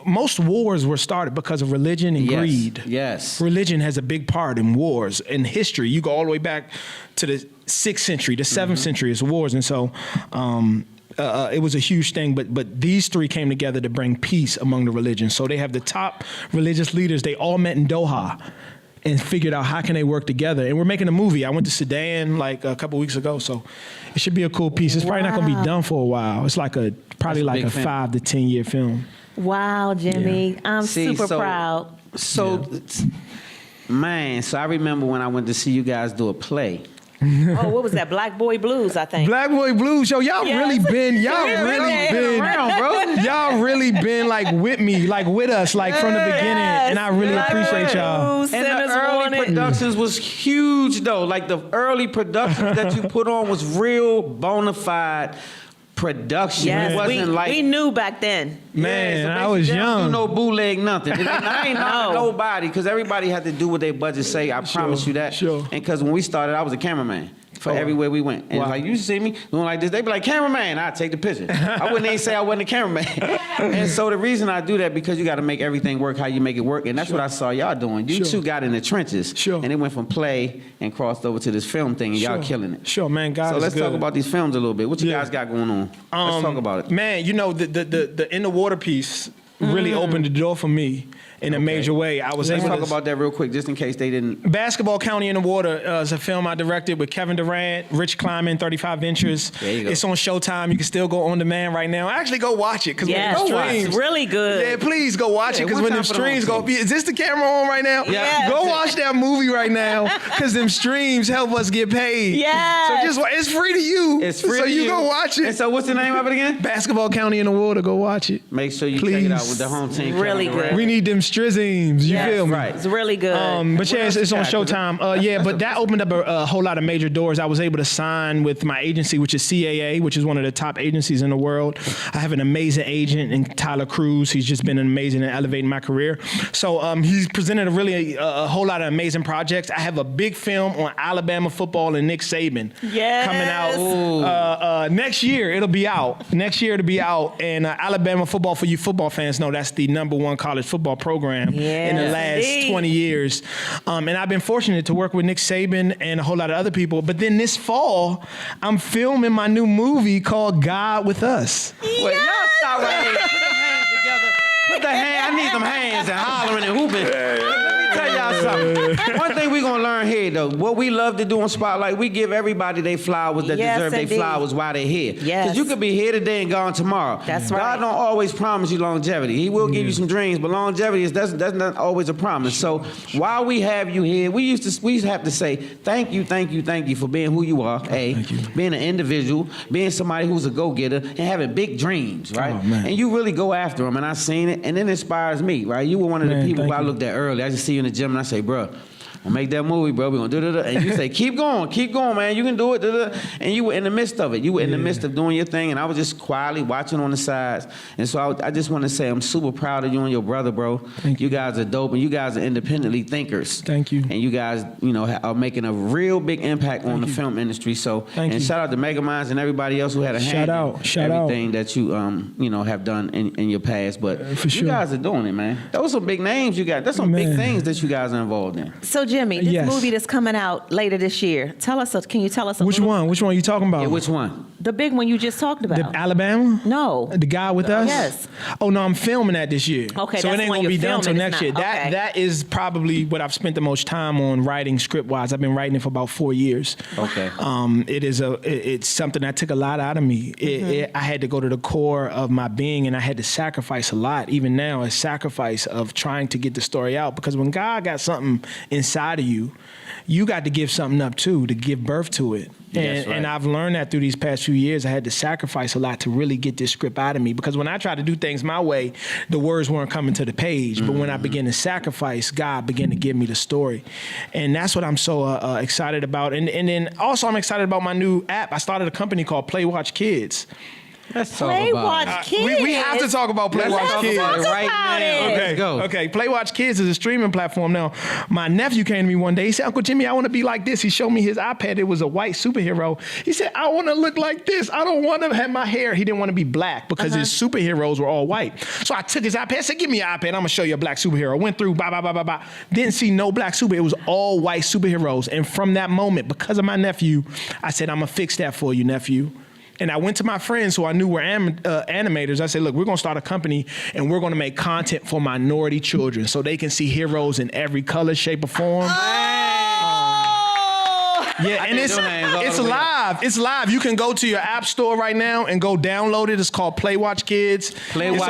most wars were started because of religion and greed. Yes. Religion has a big part in wars. In history, you go all the way back to the 6th century, the 7th century is wars. And so it was a huge thing, but these 3 came together to bring peace among the religions. So they have the top religious leaders. They all met in Doha and figured out how can they work together. And we're making a movie. I went to Sudan like a couple weeks ago, so it should be a cool piece. It's probably not going to be done for a while. It's like probably like big a film. 5 to 10 year film. Wow, Jimmy. I'm See, super so- proud. So, man, so I remember when I went to see you guys do a play. Oh, what was that? Black Boy Blues, I think. Black Boy Blues, yo, y'all Yes. really been y'all really been like with me, like with us, like from the beginning, and I really Black appreciate Boy y'all. Blues, And Sinners the early Wanted. productions was huge, though. Like the early productions that you put on was real bona fide production. Yes, It wasn't like we knew back then. Man, so I was basically, they don't young. do no bootleg nothing. I ain't knocking No. nobody because everybody had to do what their budget say. I promise you that. Sure. And because when we started, I was a cameraman for Oh. everywhere we went. And Wow. like you see me doing like this, they be like, cameraman, I'd take the picture. I wouldn't even say I wasn't a cameraman. And so the reason I do that because you got to make everything work how you make it work. And that's what I saw y'all doing. You Sure. two got in the trenches. Sure. And it went from play and crossed over to this film thing and y'all Sure. killing it. Sure, man, God So is let's talk good. about these films a little bit. What you Yeah. guys got going on? Let's talk about it. Man, you know, the In the Water piece really opened the door for me in a major way. I was Let's able talk to about that real quick, just in case they didn't. Basketball County in the Water is a film I directed with Kevin Durant, Rich Kleiman, 35 Ventures. There you go. It's on Showtime. You can still go on demand right now. Actually, go watch it because Yes, when go it watch it. streams, Really good. Yeah, please go watch it Yeah, because one when time them for the whole streams go, team. is this the camera on right now? Yeah. Go watch that movie right now because them streams help us get paid. Yes. So just it's free to you. It's free So to you go watch it. And so what's the name of it again? Basketball County in the Water. Go watch it. Make sure you check it out Please. with the home team. Really Kevin good. Durant. We need them strizzimes. You Yes, feel me? right. It's really good. But yeah, else it's you on got? 'Cause Showtime. But that opened up a whole lot of major doors. I was able to sign with my agency, which is CAA, which is one of the top agencies in the world. I have an amazing agent in Tyler Cruz. He's just been amazing in elevating my career. So he's presented a whole lot of amazing projects. I have a big film on Alabama football and Nick Saban Yes. coming out next year. It'll be out. And Alabama football, for you football fans know, that's the #1 college football program in the Yes, last indeed. 20 years. And I've been fortunate to work with Nick Saban and a whole lot of other people. But then this fall, I'm filming my new movie called God With Us. Wait, y'all stop right here. Put them hands together. Put the hand. I need them hands and hollering and hooping. Let me tell y'all something. One thing we're gonna learn here though, what we love to do on Spotlight, we give everybody their flowers that Yes, deserve their indeed. flowers while they're here. Yes. Because you could be here today and gone tomorrow. That's God right. don't always promise you longevity. He will give you some dreams, but longevity that's not always a promise. So while we have you here, we used to have to say thank you for being who you are. Being an individual, being somebody who's a go-getter, and having big dreams, right? Oh, man. And you really go after them, and I seen it, and it inspires me, right? You were one of the people who I looked at early. I just see you in the gym, and I say, bro, we'll make that movie, bro. We're gonna do it. And you say, keep going, man. You can do it. And you were in the midst of it. You were in the midst of doing your thing, and I was just quietly watching on the sides. And so I just want to say I'm super proud of you and your brother, bro. Thank you. You guys are dope, and you guys are independently thinkers. Thank you. And you guys, are making a real big impact on the film industry. So, Thank you. shout out to Megaminds and everybody else who had a hand in everything that you, have done in your past. But For sure. you guys are doing it, man. Those are some big names you got. That's some big things that you guys are involved in. So Jimmy, this Yes. movie that's coming out later this year, can you tell us a Which little- one? Which one are you talking about? Yeah, which one? The big one you just talked about. The Alabama? No. The guy with us? Yes. Oh no, I'm filming that this year. Okay, so that's it the ain't one gonna be you're done till filming, next it's year. not- okay. That is probably what I've spent the most time on writing script wise. I've been writing it for about 4 years. Okay. It's something that took a lot out of me. I had to go to the core of my being, and I had to sacrifice a lot. Even now, a sacrifice of trying to get the story out, because when God got something inside of you, you got to give something up too, to give birth to it. That's right. And I've learned that through these past few years. I had to sacrifice a lot to really get this script out of me, because when I tried to do things my way, the words weren't coming to the page. But when I began to sacrifice, God began to give me the story. And that's what I'm so excited about. And then also I'm excited about my new app. I started a company called Play Watch Kids. Let's talk Play about Watch it. Kids. We have to talk about Play Watch Kids. talk right about now. it. Let's go. Okay, Play Watch Kids is a streaming platform now. My nephew came to me one day. He said, Uncle Jimmy, I want to be like this. He showed me his iPad. It was a white superhero. He said, I want to look like this. I don't want to have my hair. He didn't want to be black because his superheroes were all white. So I took his iPad. I said, give me your iPad. I'm going to show you a black superhero. Went through, Didn't see no black superhero. It was all white superheroes. And from that moment, because of my nephew, I said, I'm going to fix that for you, nephew. And I went to my friends who I knew were animators. I said, look, we're going to start a company, and we're going to make content for minority children so they can see heroes in every color, shape, or form. Yeah, and it's live. It's live. You can go to your app store right now and go download it. It's called Play Watch Kids. It's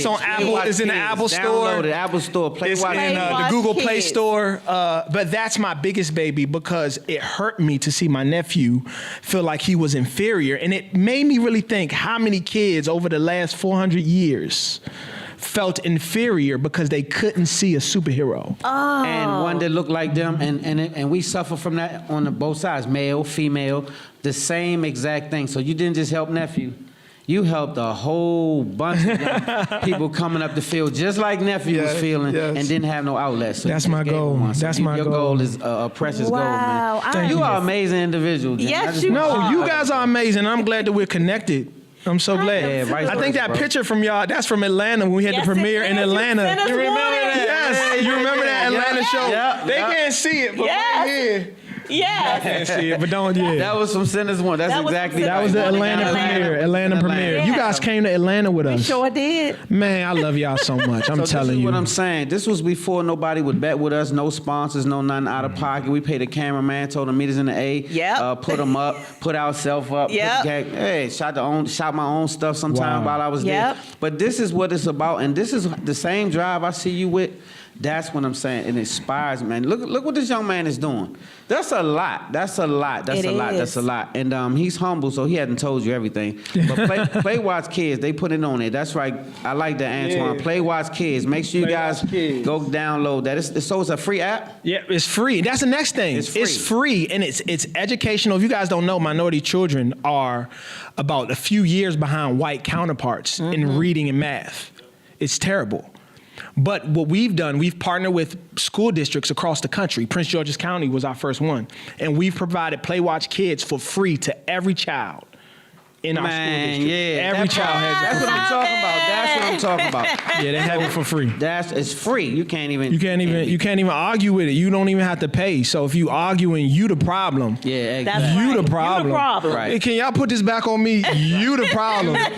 on Apple. It's in the Apple Store. Download it. Apple Store. Play It's Watch in Kids. the Google Play Kids. Store. But that's my biggest baby, because it hurt me to see my nephew feel like he was inferior. And it made me really think how many kids over the last 400 years felt inferior because they couldn't see a superhero. And one that looked like them, and we suffer from that on both sides, male, female, the same exact thing. So you didn't just help nephew. You helped a whole bunch of young people coming up the field just like nephew was feeling and didn't have no outlet. So That's you just my gave goal. him one. So That's my your goal. goal is a precious goal, Wow, man. Thank You you. are an amazing individual. Jimmy. Yes, I just you want No, are. you guys are amazing. I'm glad that we're connected. I'm so glad. Yeah, vice I think versa, that bro. picture from y'all, that's from Atlanta when we had Yes, the premiere it in is. You Atlanta. sent us You remember one. that? Yes, you remember that Atlanta show? Yeah, They yeah. can't see it, but Yes. right here. Yes. Can't see it, but don't, yeah. That was from Sinners One. That's That was exactly from That right. was the Atlanta Atlanta premiere. Atlanta premiere. You guys came to Atlanta with us. Sure did. Man, I love y'all so much. I'm So telling this is you. what I'm saying. This was before nobody would bet with us, no sponsors, no nothing out of pocket. We paid a cameraman, told him meet us in the A. Yep. Put them up, put ourselves up. put Yep. the hey, shot my own stuff sometime Wow. while I was Yep. there. But this is what it's about, and this is the same drive I see you with. That's what I'm saying. It inspires, man. Look what this young man is doing. That's a lot. That's a lot. That's It a lot. is. That's a lot. And he's humble, so he hadn't told you everything. But Play Watch Kids, they put it on there. That's right. I like that, Antoine. Yeah. Play Watch Kids. Make sure you Play guys Watch Kids. go download that. So it's a free app? Yeah, it's free. That's the next thing. It's free. And it's educational. If you guys don't know, minority children are about a few years behind white counterparts in reading and math. It's terrible. But what we've done, we've partnered with school districts across the country. Prince George's County was our first one. And we've provided Play Watch Kids for free to every child. in our school district. Yeah, Every child has it. That's what I'm talking about. That's what I'm talking about. Yeah, they have it for free. It's free. You can't even argue with it. You don't even have to pay. So if you arguing, you the problem. Yeah, exactly. That's right. You the problem. You the problem. Right. Hey, can y'all put this back on me? You the problem. let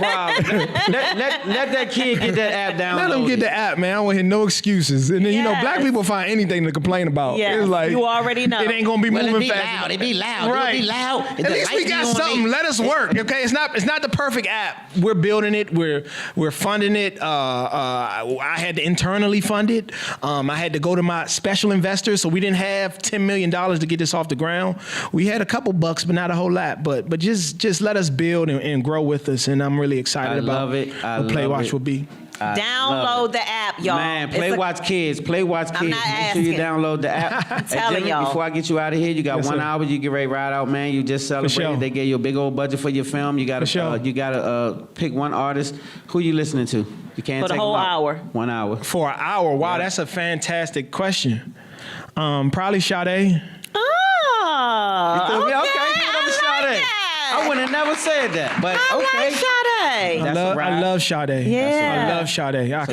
that kid get that app downloaded. Let them get the app, man. I don't want to hear no excuses. And then black people find anything to complain about. Yes, It's like you already know. It ain't gonna be moving be fast. loud. It be loud. Right. It be loud. At least we got something. Let us work. Okay. It's not the perfect app. We're building it. We're funding it. I had to internally fund it. I had to go to my special investors, so we didn't have $10 million to get this off the ground. We had a couple bucks, but not a whole lot. But just let us build and grow with us. And I'm really excited about what Play Watch will be. Download the app, y'all. Man, Play Watch Kids. Make sure you download the app. I'm telling y'all. Before I get you out of here, you got 1 hour. You get ready to ride out, man. You just celebrated. sure. They gave you a big old budget for your film. You got to pick one artist. Who you listening to? You can't For the take whole them out. hour. 1 hour. For an hour. Wow, that's a fantastic question. Probably Sade. Oh, You feel me? okay. Give it up to Sade. I I would have never said that, but okay. like Sade. That's I love Sade. Yeah. I love Sade. I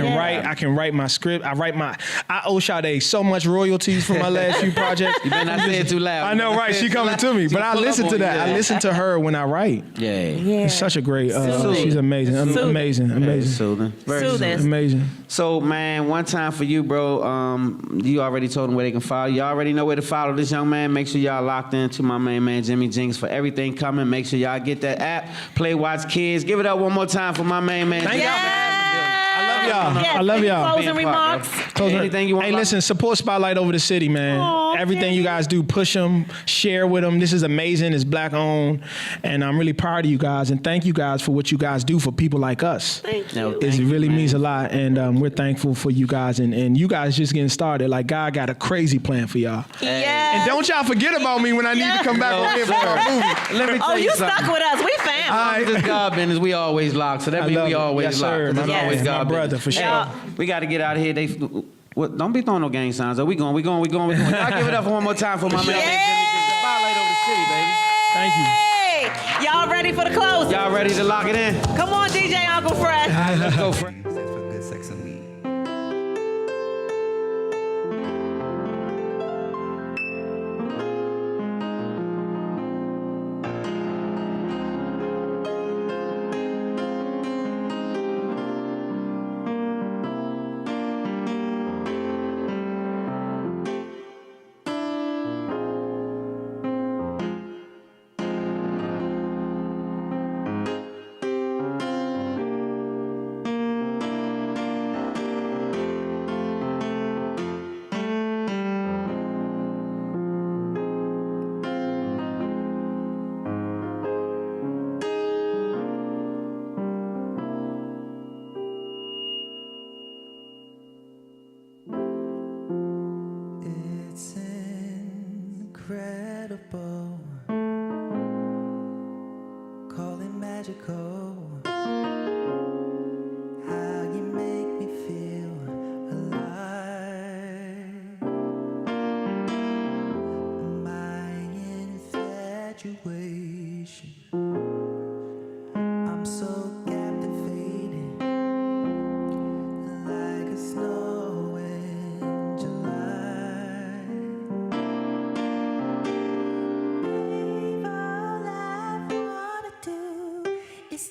can write my script. I owe Sade so much royalties for my last few projects. You better not say it too loud. I know, right? She coming to me, but I listen to that. I listen to her when I write. Yeah. It's such a great. She's amazing. Amazing. Soothing. Very Soothing. Amazing. So, man, one time for you, bro. You already told them where they can follow. You already know where to follow this young man. Make sure y'all locked into my main man, Jimmy Jinx, for everything coming. Make sure y'all get that app. Play Watch Kids. Give it up one more time for my main man. Thank y'all. I love y'all. Yes. I love y'all. Closing remarks. Anything you want? Hey, listen, support Spotlight over the city, man. Everything you guys do, push them, share with them. This is amazing. It's black owned, and I'm really proud of you guys. And thank you guys for what you guys do for people like us. Thank you. It really means a lot, and we're thankful for you guys. And you guys just getting started. Like, God got a crazy plan for y'all. Yes. And don't y'all forget about me when I need to come back over here for a movie. Let me tell You something. stuck with us. We family. This God business, we always locked. So that means we always locked. Sir. There's Yes. always God My brother, business. for sure. Yeah. We got to get out of here. Don't be throwing no gang signs. We going. Y'all give it up one more time for my man. Spotlight over the city, baby. Thank you. Hey, y'all ready for the close? Y'all ready to lock it in? Come on, DJ Uncle Fresh. All right, let's go, Fred. It's incredible, call it magical, how you make me feel alive. My infatuation, I'm so captivated, like a snow in July. Babe, all I wanna do is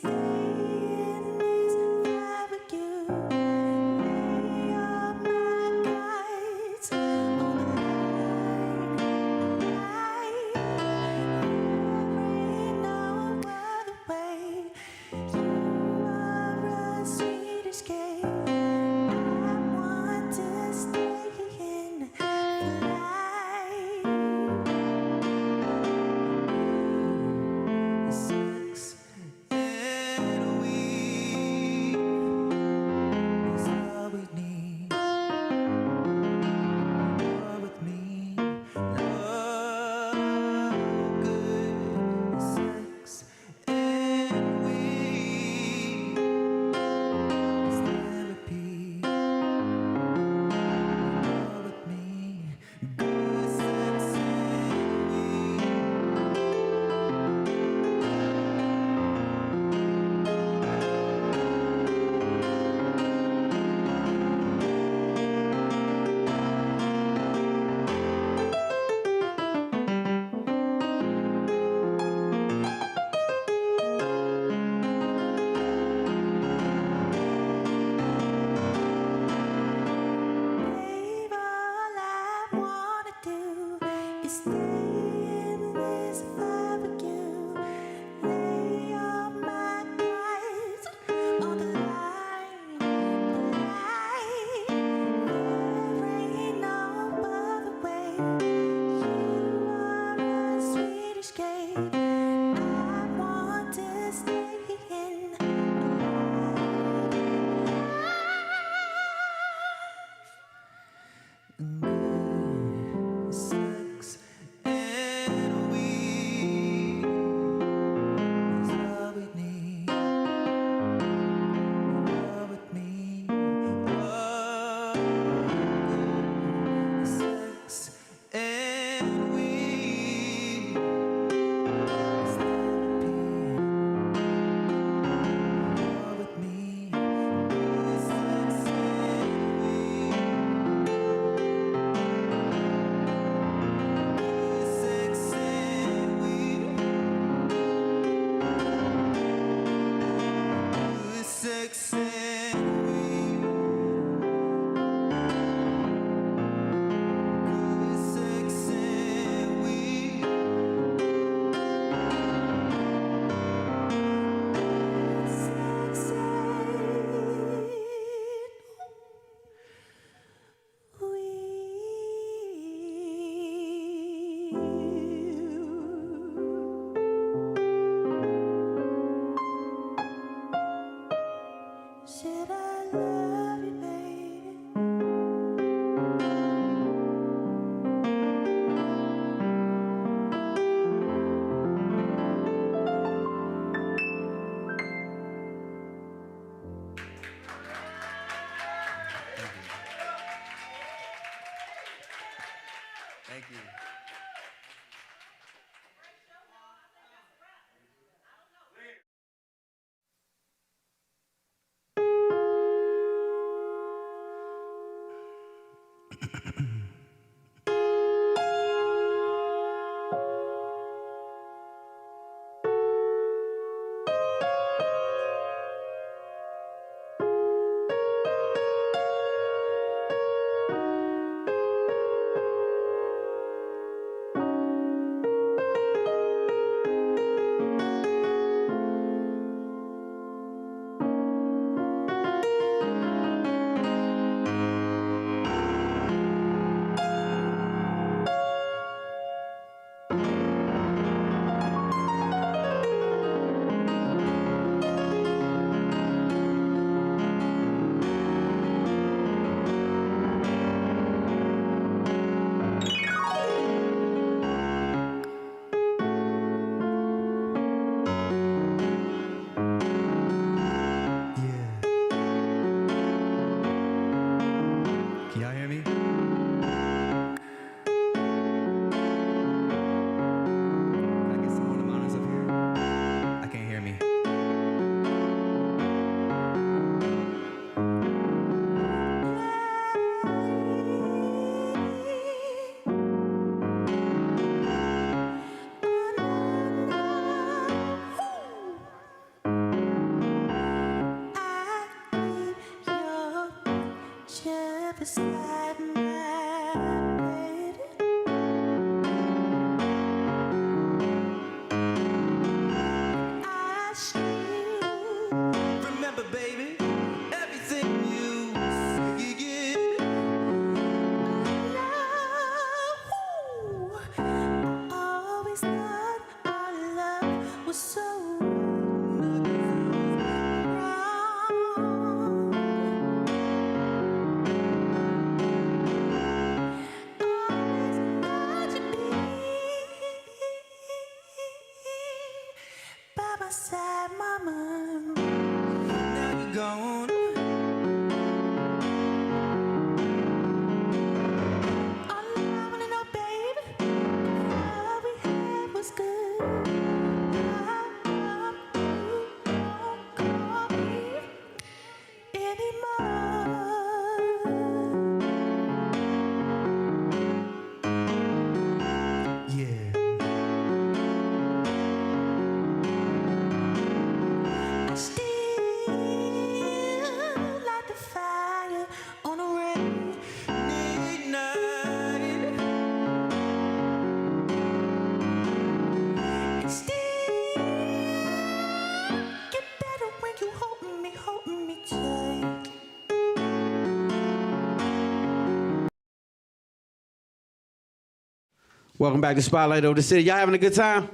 Welcome back to Spotlight Over the City. Y'all having a good time?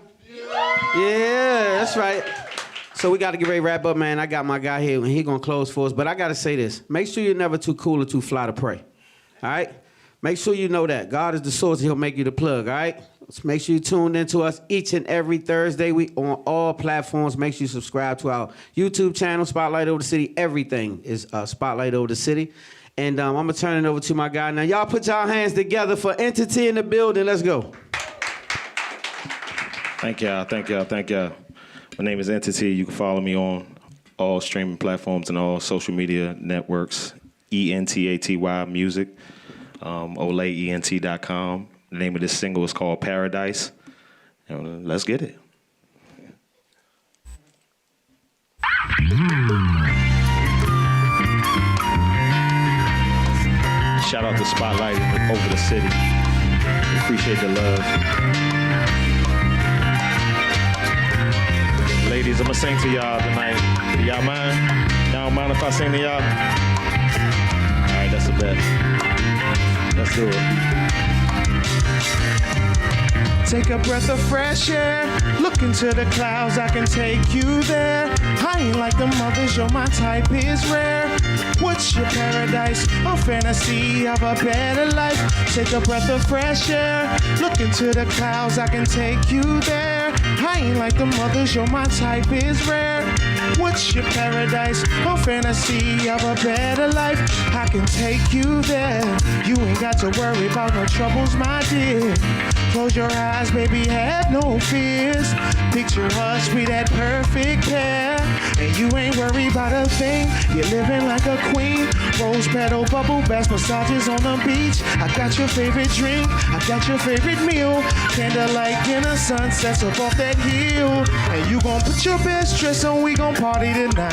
Yeah, that's right. So we got to get ready to wrap up, man. I got my guy here, and he's going to close for us. But I got to say this. Make sure you're never too cool or too fly to pray. All right? Make sure you know that. God is the source, and he'll make you the plug, all right? So make sure you tune in to us each and every Thursday. We on all platforms. Make sure you subscribe to our YouTube channel, Spotlight Over the City. Everything is Spotlight Over the City. And I'm going to turn it over to my guy. Now, y'all put y'all hands together for Entity in the building. Let's go. Thank y'all. My name is Entity. You can follow me on all streaming platforms and all social media networks. ENTATY Music. OlayENT.com. The name of this single is called Paradise. Let's get it. Shout out to Spotlight Over the City. Appreciate the love. Ladies, I'm gonna sing to y'all tonight. Y'all mind? Y'all don't mind if I sing to y'all? All right, that's the best. Let's do it. Take a breath of fresh air. Look into the clouds, I can take you there. I ain't like the mothers, you're my type is rare. What's your paradise? A fantasy of a better life. Take a breath of fresh air. Look into the clouds, I can take you there. I ain't like the mothers, you're my type is rare. What's your paradise? A fantasy of a better life. I can take you there. You ain't got to worry about no troubles, my dear. Close your eyes, baby, have no fears. Picture us, we that perfect pair. And you ain't worried about a thing. You're living like a queen. Rose petal, bubble bath, massages on the beach. I got your favorite drink, I got your favorite meal. Candlelight dinner, sunsets up off that hill. And you gon' put your best dress on, we gon' party tonight.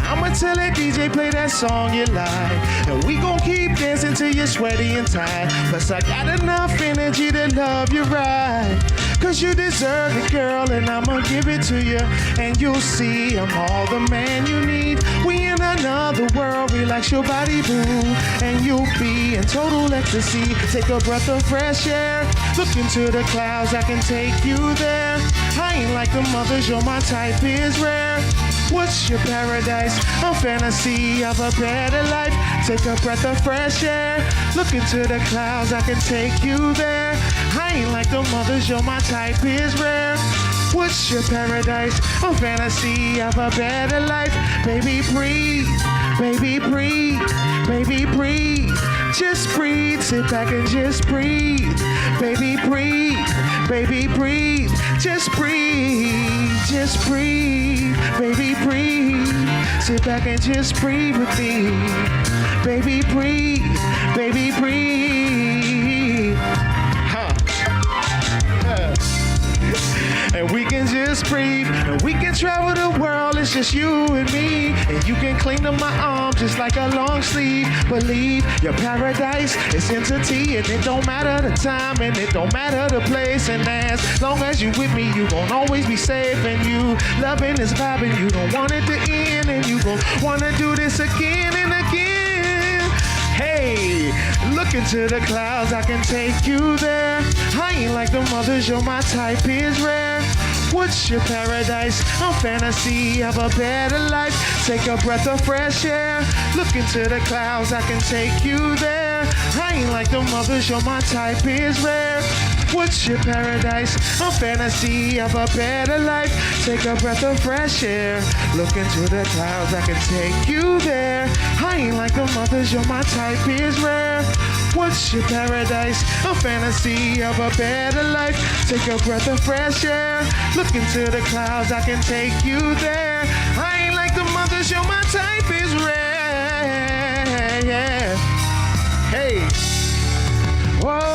I'ma tell that DJ play that song you like. And we gon' keep dancing till you're sweaty and tired. Plus I got enough energy to love you right. Cause you deserve it, girl, and I'ma give it to you. And you'll see I'm all the man you need. We in another world, relax your body, boo. And you'll be in total ecstasy. Take a breath of fresh air. Look into the clouds, I can take you there. I ain't like the mothers, you're my type is rare. What's your paradise? A fantasy of a better life. Take a breath of fresh air. Look into the clouds, I can take you there. I ain't like the mothers, you're my type is rare. What's your paradise? A fantasy of a better life. Baby, breathe. Baby, breathe. Baby, breathe. Just breathe. Sit back and just breathe. Baby, breathe. Baby, breathe. Just breathe. Just breathe. Baby, breathe. Sit back and just breathe with me. Baby, breathe. Baby, breathe. And we can just breathe, and we can travel the world, it's just you and me. And you can cling to my arm just like a long sleeve. Believe your paradise is entity, and it don't matter the time, and it don't matter the place. And as long as you with me, you gon' always be safe. And you loving this vibe, and you don't want it to end. And you gon' wanna do this again and again. Hey, look into the clouds, I can take you there. I ain't like the mothers, you're my type is rare. What's your paradise? A fantasy of a better life. Take a breath of fresh air. Look into the clouds, I can take you there. I ain't like the mothers, you're my type is rare. What's your paradise? A fantasy of a better life. Take a breath of fresh air. Look into the clouds, I can take you there. I ain't like the mothers, you're my type is rare. What's your paradise? A fantasy of a better life. Take a breath of fresh air. Look into the clouds, I can take you there. I ain't like the mothers, you're my type is rare. Yeah. Hey. Whoa.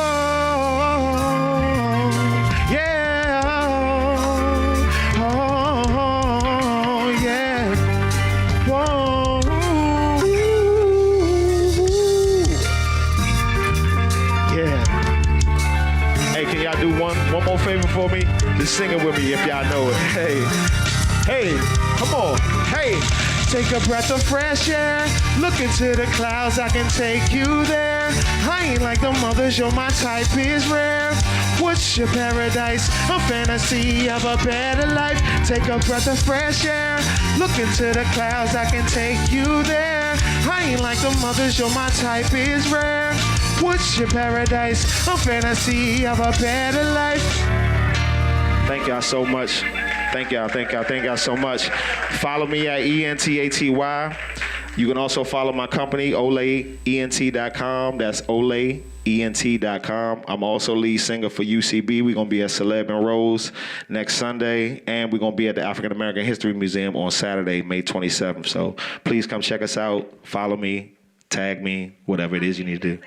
One more favor for me, just sing it with me if y'all know it. Hey, hey, come on, hey. Take a breath of fresh air. Look into the clouds, I can take you there. I ain't like the mothers, you're my type is rare. What's your paradise? A fantasy of a better life. Take a breath of fresh air. Look into the clouds, I can take you there. I ain't like the mothers, you're my type is rare. What's your paradise? A fantasy of a better life. Thank y'all so much. Thank y'all so much. Follow me at ENTATY. You can also follow my company, OlayENT.com. That's OlayENT.com. I'm also lead singer for UCB. We're going to be at Celeb and Rose next Sunday, and we're going to be at the African American History Museum on Saturday, May 27th. So please come check us out. Follow me, tag me, whatever it is you need to do.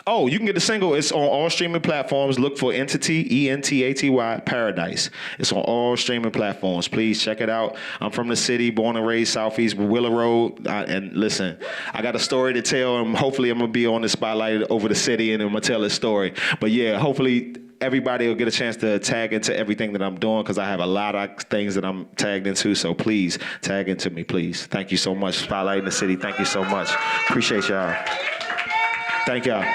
Oh, you can get the single. It's on all streaming platforms. Look for Entity, ENTATY, Paradise. It's on all streaming platforms. Please check it out. I'm from the city, born and raised Southeast Willow Road. And listen, I got a story to tell, and hopefully I'm going to be on the spotlight over the city, and I'm going to tell a story. But yeah, hopefully everybody will get a chance to tag into everything that I'm doing, because I have a lot of things that I'm tagged into. So please tag into me, please. Thank you so much. Spotlight in the City. Thank you so much. Appreciate y'all. Thank y'all.